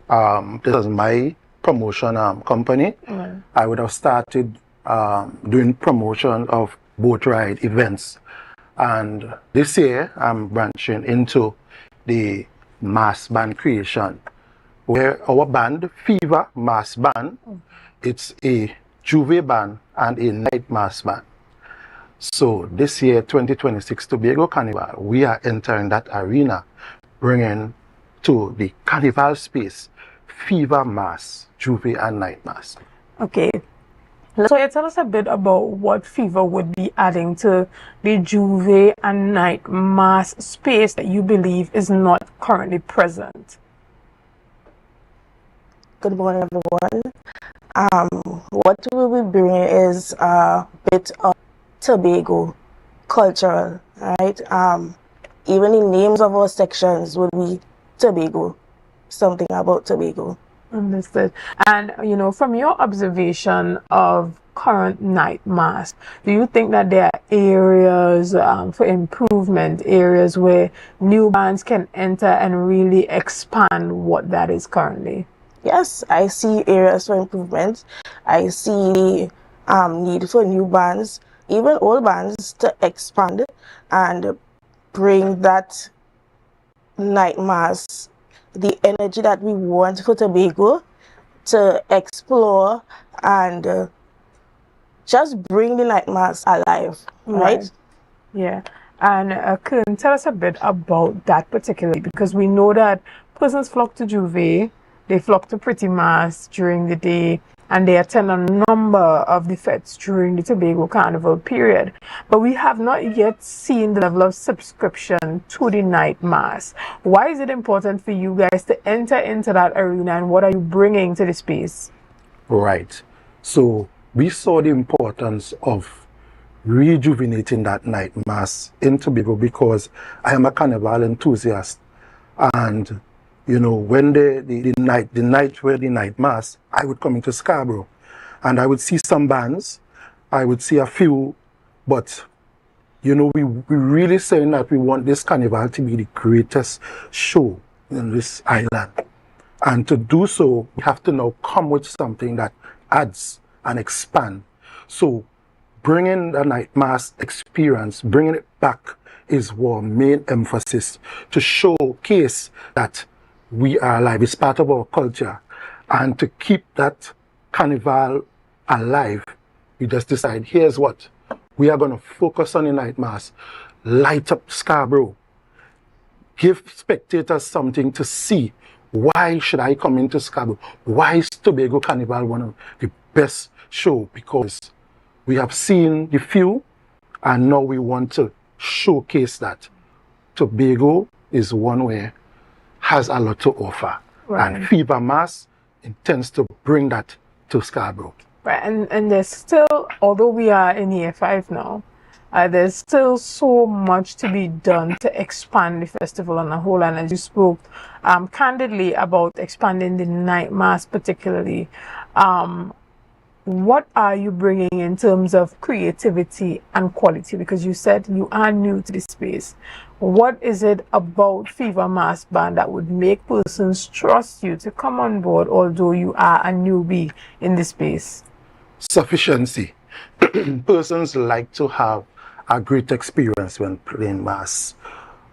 my promotion company. Mm. I would have started doing promotion of boat ride events. And this year, I'm branching into the mass band creation, where our band, Fever Mass Band, it's a Juve band and a night mass band. So this year, 2026 Tobago Carnival, we are entering that arena, bringing to the carnival space, Fever Mass, Juve and night mass. Okay. So tell us a bit about what Fever would be adding to the Juve and night mass space that you believe is not currently present. Good morning, everyone. What we will be bringing is a bit of Tobago cultural, right? Even the names of our sections will be Tobago, something about Tobago. Understood. And, you know, from your observation of current night mass, do you think that there are areas for improvement, areas where new bands can enter and really expand what that is currently? Yes, I see areas for improvement. I see need for new bands, even old bands, to expand and bring that night mass, the energy that we want for Tobago, to explore and just bring the night mass alive, right? Yeah. And Kern, tell us a bit about that particularly, because we know that persons flock to Juve, they flock to Pretty Mass during the day, and they attend a number of the fetes during the Tobago Carnival period. But we have not yet seen the level of subscription to the night mass. Why is it important for you guys to enter into that arena, and what are you bringing to the space? Right. So we saw the importance of rejuvenating that night mass in Tobago because I am a carnival enthusiast. And you know, when the night where the night mass, I would come into Scarborough and I would see some bands, I would see a few, but you know, we really saying that we want this carnival to be the greatest show in this island. And to do so, we have to now come with something that adds and expand. So bringing the night mass experience, bringing it back is our main emphasis, to showcase that we are alive. It's part of our culture. And to keep that carnival alive, we just decide, here's what. We are going to focus on the night mass, light up Scarborough, give spectators something to see. Why should I come into Scarborough? Why is Tobago Carnival one of the best show? Because we have seen the few, and now we want to showcase that Tobago is one where has a lot to offer. Right. And Fever Mass intends to bring that to Scarborough. Right, and there's still, although we are in year 5 now, there's still so much to be done to expand the festival on a whole. And as you spoke candidly about expanding the night mass particularly, what are you bringing in terms of creativity and quality? Because you said you are new to this space. What is it about Fever Mass Band that would make persons trust you to come on board, although you are a newbie in the space? Sufficiency. Persons like to have a great experience when playing mass.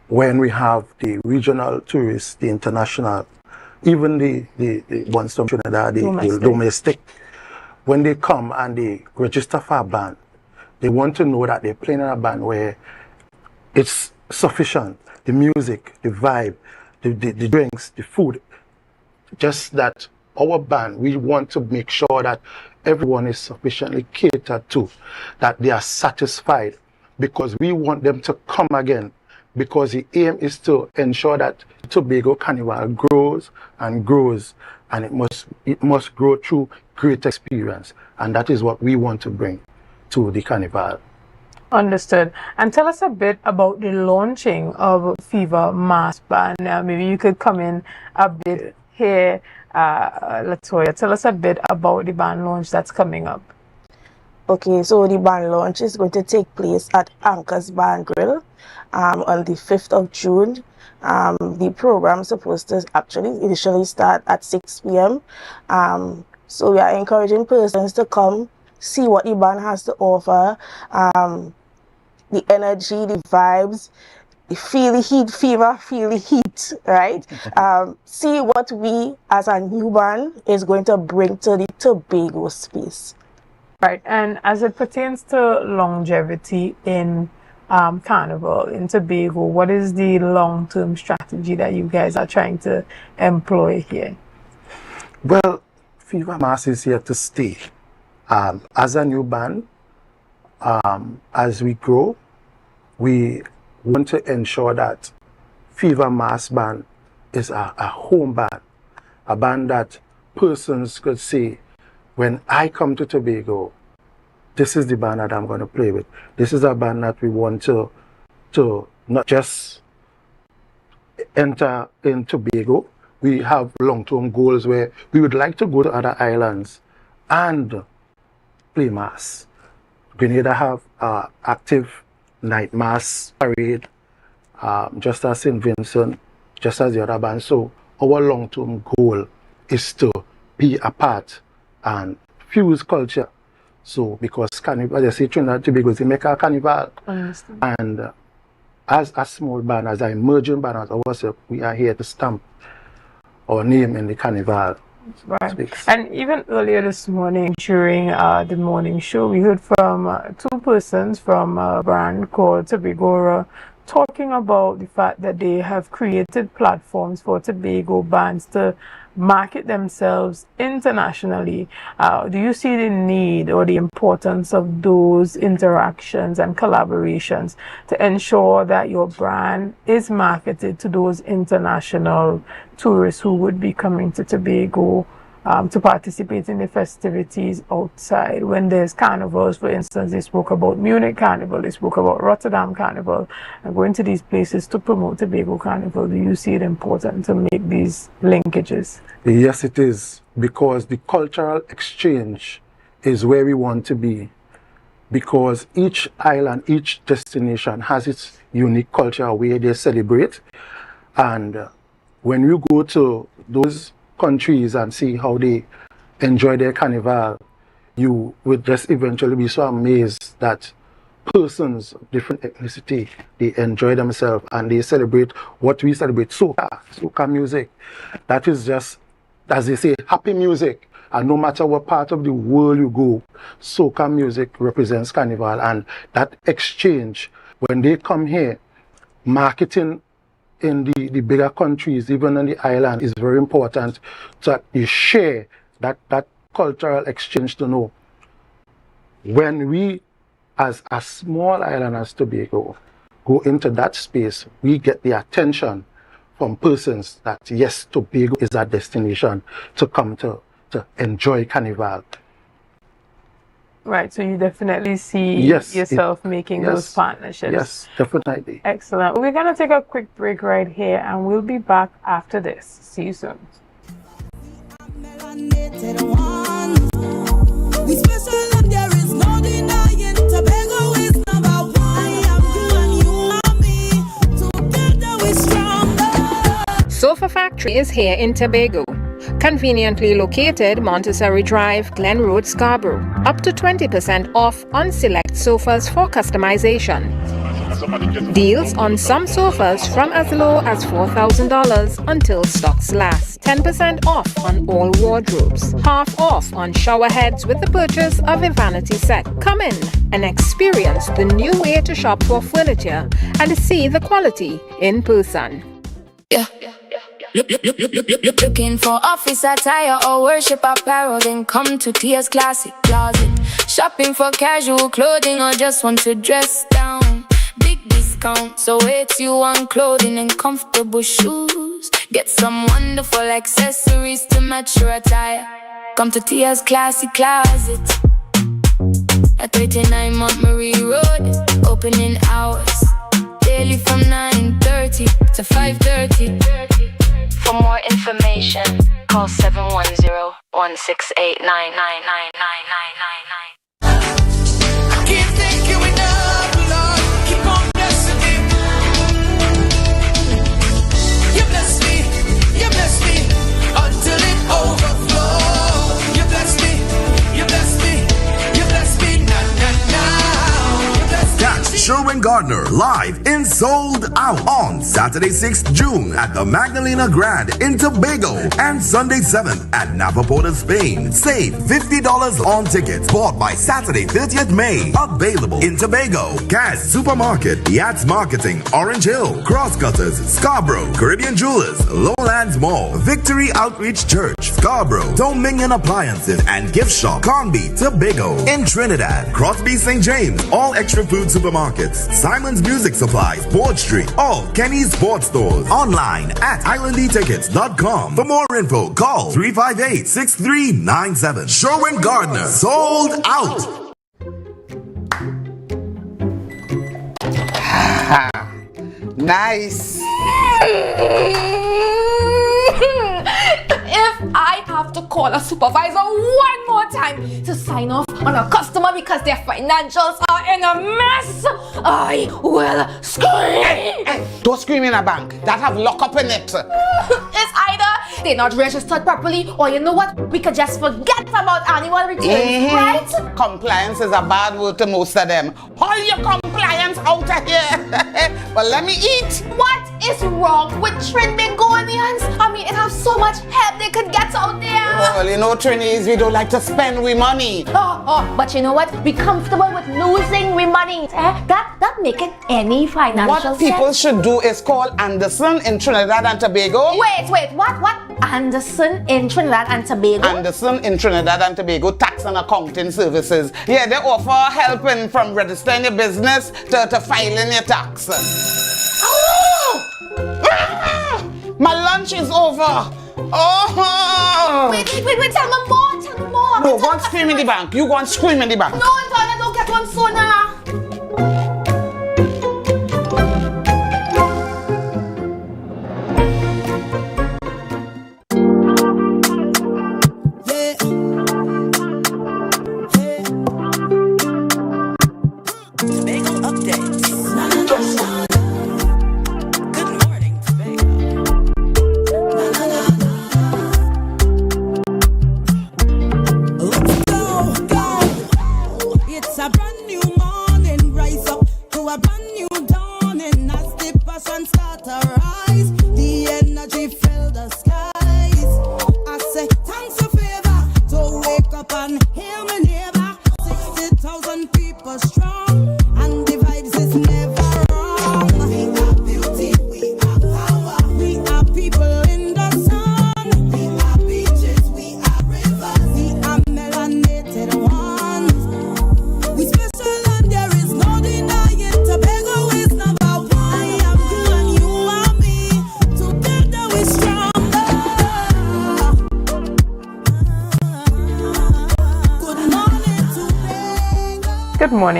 When we have the regional tourists, the international, even the ones from Trinidad, the domestic, when they come and they register for a band, they want to know that they're playing in a band where it's sufficient. The music, the vibe, the drinks, the food. Just that our band, we want to make sure that everyone is sufficiently catered to, that they are satisfied, because we want them to come again, because the aim is to ensure that Tobago Carnival grows and grows, and it must grow through great experience, and that is what we want to bring to the Carnival. Understood. And tell us a bit about the launching of Fever Mass Band. Maybe you could come in a bit here, Latoya. Tell us a bit about the band launch that's coming up. Okay, so the band launch is going to take place at Anchor's Band Grill on the 5th of June. The program is supposed to actually initially start at 6 p.m. So we are encouraging persons to come, see what the band has to offer, the energy, the vibes, feel the heat, fever, feel the heat, right? See what we as a new band is going to bring to the Tobago space. Right, and as it pertains to longevity in Carnival, in Tobago, what is the long-term strategy that you guys are trying to employ here? Well, Fever Mass is here to stay. As a new band, as we grow, we want to ensure that Fever Mass Band is a home band, a band that persons could say, when I come to Tobago, this is the band that I'm going to play with. This is a band that we want to not just enter in Tobago. We have long-term goals where we would like to go to other islands and play mass. Grenada have active night mass parade, just as St. Vincent, just as the other bands. So our long-term goal is to be a part and fuse culture. So because Carnival, as I say, Trinidad Tobago is the Mecca Carnival. And as a small band, as an emerging band as ourselves, we are here to stamp our name in the Carnival. Right. And even earlier this morning, during the morning show, we heard from two persons from a brand called Tobago talking about the fact that they have created platforms for Tobago bands to market themselves internationally. Do you see the need or the importance of those interactions and collaborations to ensure that your brand is marketed to those international tourists who would be coming to Tobago to participate in the festivities outside? When there's carnivals, for instance, they spoke about Munich Carnival, they spoke about Rotterdam Carnival, and going to these places to promote Tobago Carnival. Do you see it important to make these linkages? Yes, it is, because the cultural exchange is where we want to be, because each island, each destination has its unique culture where they celebrate. And when you go to those countries and see how they enjoy their carnival, you would just eventually be so amazed that persons of different ethnicity, they enjoy themselves and they celebrate what we celebrate, soca music. That is just, as they say, happy music. And no matter what part of the world you go, soca music represents carnival. And that exchange, when they come here, marketing in the bigger countries, even on the island, is very important, that you share that cultural exchange to know. When we, as a small island as Tobago, go into that space, we get the attention from persons that, yes, Tobago is a destination to come to enjoy carnival. Right, so you definitely see yourself making those partnerships. Yes, definitely. Excellent. We're going to take a quick break right here, and we'll be back after this. See you soon. We special and there is no denying. Tobago is number one. I am you and you are me. entry is here in Tobago. Conveniently located Montessori Drive, Glen Road, Scarborough. Up to 20% off on select sofas for customization. Deals on some sofas from as low as $4,000 until stocks last. 10% off on all wardrobes. Half off on shower heads with the purchase of a vanity set. Come in and experience the new way to shop for furniture and see the quality in person. Looking for office attire or worship apparel, then come to Tia's Classic Closet. Shopping for casual clothing or just want to dress down. Big discount, so it's you on clothing and comfortable shoes. Get some wonderful accessories to match your attire. Come to Tia's Classic Closet at 39 Montgomery Road. Opening hours daily from 9:30 to 5:30. For more information, call 710-168-99999. Can't thank you enough, Lord. Keep on blessing me. You bless me until it overflows. You bless me, you bless me, you bless me now. You bless me. Catch Sherwin Gardner live in Sold Out on Saturday 6th June at the Magdalena Grand in Tobago and Sunday 7th at Napa Port, Spain. Save $50 on tickets bought by Saturday 30th May. Available in Tobago, Kaz Supermarket, Yachts Marketing, Orange Hill, Crosscutters, Scarborough, Caribbean Jewelers, Lowlands Mall, Victory Outreach Church, Scarborough, Dominion Appliances and Gift Shop, Conby, Tobago. In Trinidad, Crosby St. James, All Extra Food Supermarkets, Simon's Music Supplies, Board Street, all Kenny's Sports Stores. Online at islandetickets.com. For more info, call 358-6397. Sherwin Gardner, Sold Out. Nice. If I have to call a supervisor one more time to sign off on a customer because their financials are in a mess, I will scream. Don't scream in a bank. That have lock up in it. It's either they're not registered properly, or you know what? We could just forget about annual returns, right? Compliance is a bad word to most of them. All your compliance out of here. But let me eat. What is wrong with Trinbagonians? I mean, it has so much help they could get out there. Well, you know, Trinis, we don't like to spend we money. But you know what? Be comfortable with losing we money. That make it any financial What people should do is call Anderson in Trinidad and Tobago. Wait, what? Anderson in Trinidad and Tobago? Anderson in Trinidad and Tobago Tax and Accounting Services. Yeah, they offer helping from registering your business to filing your tax. My lunch is over. Wait, tell me more. No, go and scream in the bank. You go and scream in the bank. No, I don't get one sooner.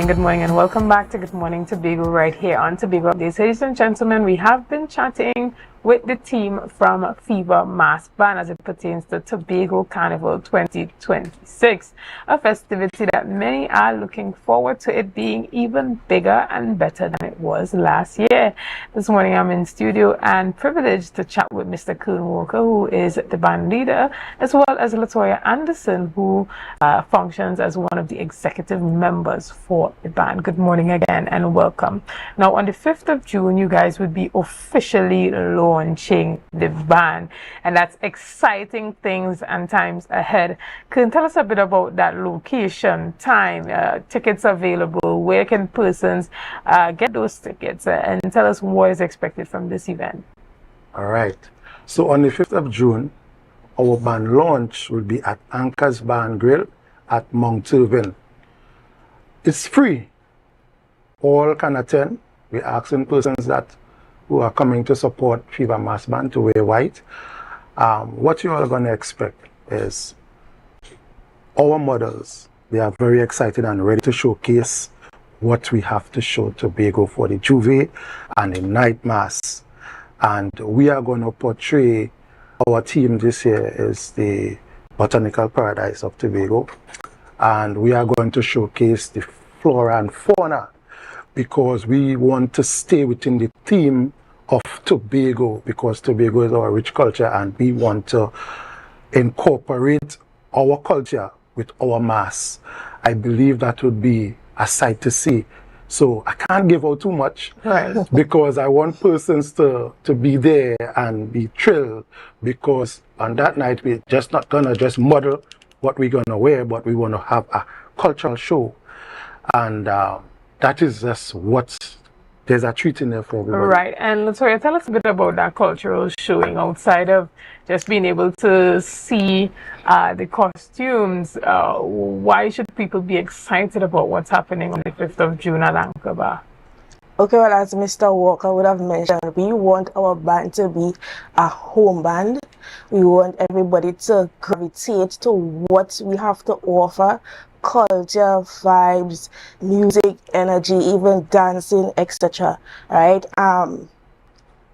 Good morning, and welcome back to Good Morning Tobago right here on Tobago Updates. Ladies and gentlemen, we have been chatting with the team from Fever Mass Band as it pertains to Tobago Carnival 2026, a festivity that many are looking forward to it being even bigger and better than it was last year. This morning I'm in studio and privileged to chat with Mr. Kern Walker, who is the band leader, as well as Latoya Anderson, who functions as one of the executive members for the band. Good morning again and welcome. Now on the 5th of June, you guys would be officially launching the band, and that's exciting things and times ahead. Can you tell us a bit about that location, time, tickets available, where can persons get those tickets, and tell us what is expected from this event? All right. So on the 5th of June, our band launch will be at Anchor's Barn Grill at Mount Irving. It's free. All can attend. We're asking persons who are coming to support Fever Mass Band to wear white. What you are going to expect is our models. They are very excited and ready to showcase what we have to show Tobago for the Juve and the night mass. And we are going to portray, our team this year is the Botanical Paradise of Tobago. And we are going to showcase the flora and fauna, because we want to stay within the theme of Tobago, because Tobago is our rich culture and we want to incorporate our culture with our mass. I believe that would be a sight to see. So I can't give out too much, right, because I want persons to be there and be thrilled, because on that night we're just not gonna just model what we're gonna wear, but we want to have a cultural show. And that is just there's a treat in there for everybody. Right, and Latoya, tell us a bit about that cultural showing outside of just being able to see the costumes. Why should people be excited about what's happening on the 5th of June at Anchor Bar? Okay, well, as Mr. Walker would have mentioned, we want our band to be a home band. We want everybody to gravitate to what we have to offer. Culture, vibes, music, energy, even dancing, etc. Right?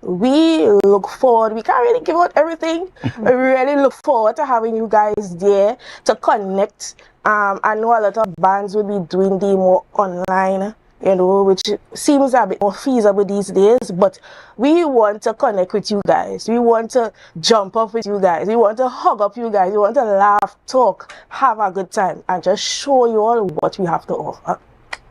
We look forward. We can't really give out everything. We really look forward to having you guys there to connect. I know a lot of bands will be doing the more online, which seems a bit more feasible these days, but we want to connect with you guys. We want to jump up with you guys. We want to hug up you guys. We want to laugh, talk, have a good time, and just show you all what we have to offer.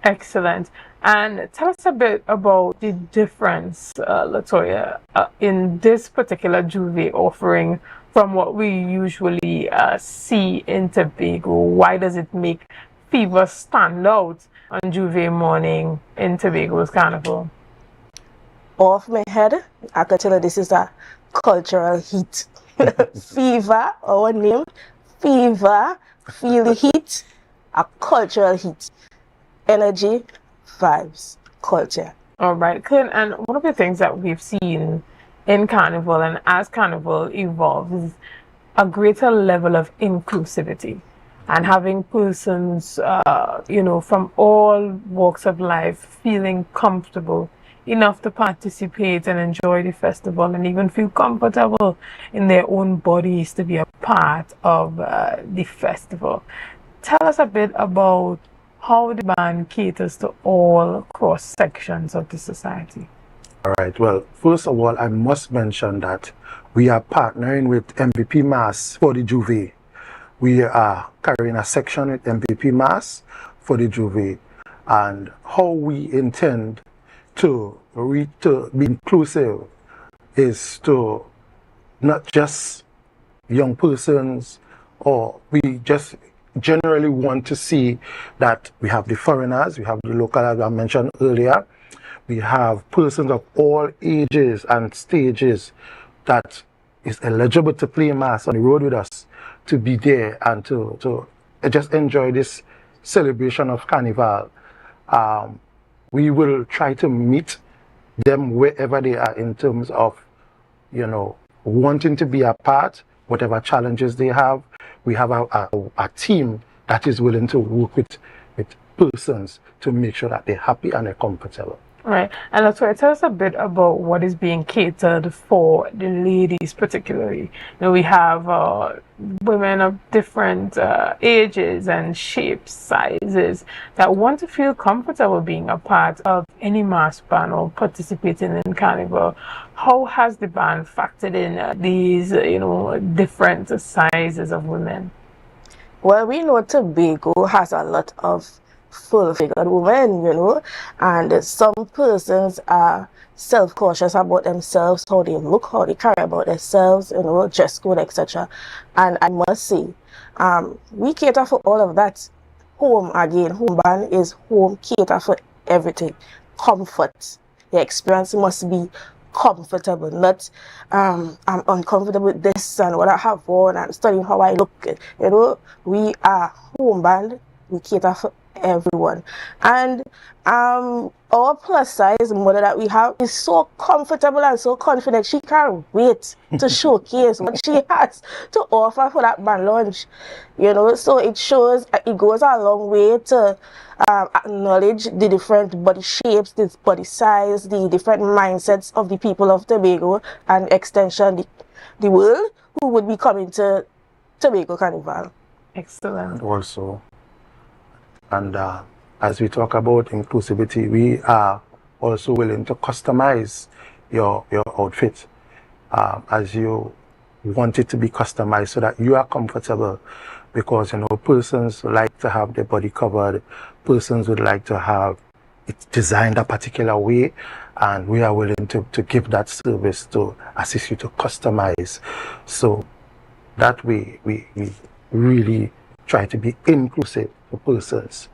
Excellent. And tell us a bit about the difference, Latoya, in this particular Juve offering from what we usually see in Tobago. Why does it make Fever stand out on Juve morning in Tobago's Carnival? Off my head, I can tell you this is a cultural heat. Fever, our name, Fever, feel the heat, a cultural heat. Energy, vibes, culture. All right, and one of the things that we've seen in Carnival and as Carnival evolves is a greater level of inclusivity. And having persons, from all walks of life feeling comfortable enough to participate and enjoy the festival and even feel comfortable in their own bodies to be a part of the festival. Tell us a bit about how the band caters to all cross sections of the society. All right. Well, first of all, I must mention that we are partnering with MVP Mass for the Juve. We are carrying a section with MVP Mass for the Juve, and how we intend to be inclusive is to not just young persons, or we just generally want to see that we have the foreigners, we have the local, as I mentioned earlier, we have persons of all ages and stages that is eligible to play mass on the road with us, to be there and to just enjoy this celebration of Carnival. We will try to meet them wherever they are in terms of, wanting to be a part, whatever challenges they have. We have a team that is willing to work with persons to make sure that they're happy and they're comfortable. Right, and Latoya, tell us a bit about what is being catered for the ladies, particularly. We have women of different ages and shapes, sizes that want to feel comfortable being a part of any mass band or participating in Carnival. How has the band factored in these, different sizes of women? Well, we know Tobago has a lot of full-figured women, and some persons are self-cautious about themselves, how they look, how they carry about themselves, dress code, etc. And I must say, we cater for all of that. Home band is home, cater for everything. Comfort. The experience must be comfortable, not I'm uncomfortable with this and what I have on and studying how I look. We are home band, we cater for everyone. And our plus size model that we have is so comfortable and so confident. She can't wait to showcase what she has to offer for that band launch. So it goes a long way to acknowledge the different body shapes, the body size, the different mindsets of the people of Tobago, and extension the world who would be coming to Tobago Carnival. Excellent. Also, and as we talk about inclusivity, we are also willing to customize your outfit as you want it to be customized so that you are comfortable, because persons like to have their body covered, persons would like to have it designed a particular way, and we are willing to give that service to assist you to customize. So that way we really try to be inclusive for persons.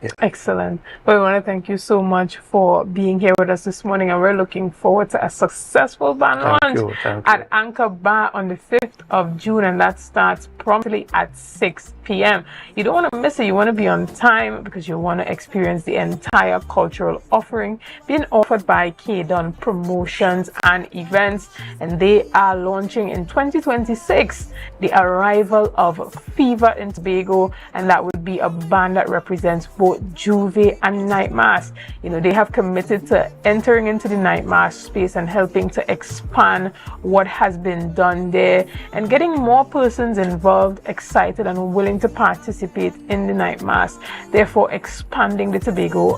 Yeah. Excellent. Well, we want to thank you so much for being here with us this morning, and we're looking forward to a successful band launch at Anchor Bar on the 5th of June, and that starts promptly at 6 p.m. You don't want to miss it. You want to be on time because you want to experience the entire cultural offering being offered by K-Don Promotions and Events, and they are launching in 2026 the arrival of Fever in Tobago, and that would be a band that represents both Juve and Night Mass. They have committed to entering into the Night Mass space and helping to expand what has been done there and getting more persons involved, excited and willing to participate in the Night Mass, therefore expanding the Tobago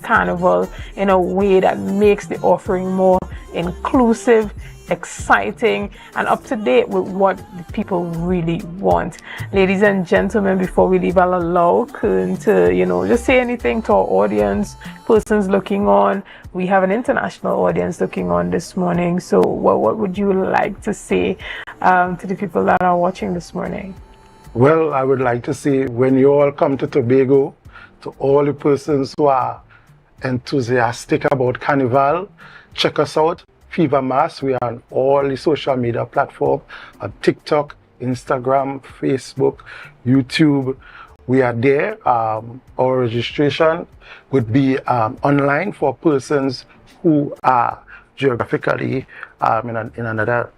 Carnival in a way that makes the offering more inclusive, exciting and up to date with what the people really want. Ladies and gentlemen, before we leave, I'll allow Kern to just say anything to our audience, persons looking on. We have an international audience looking on this morning, so what would you like to say to the people that are watching this morning? Well, I would like to say, when you all come to Tobago, to all the persons who are enthusiastic about Carnival, check us out. Fever Mass. We are on all the social media platforms, on TikTok, Instagram, Facebook, YouTube. We are there. Our registration would be online for persons who are geographically in another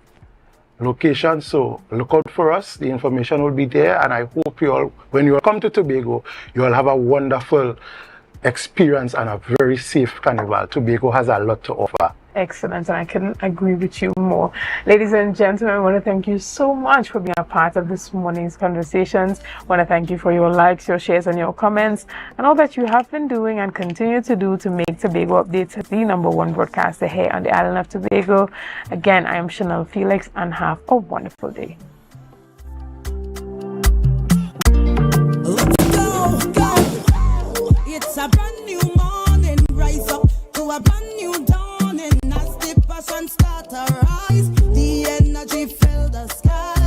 location. So look out for us. The information will be there, and I hope you all, when you all come to Tobago, you all have a wonderful experience and a very safe carnival. Tobago has a lot to offer. Excellent, and I couldn't agree with you more. Ladies and gentlemen, I want to thank you so much for being a part of this morning's conversations. I want to thank you for your likes, your shares, and your comments, and all that you have been doing and continue to do to make Tobago Updates the #1 broadcaster here on the island of Tobago. Again, I am Chanel Felix, and have a wonderful day. It's a brand new morning, rise up to a brand new dawning. As the passion start to rise, the energy fill the sky.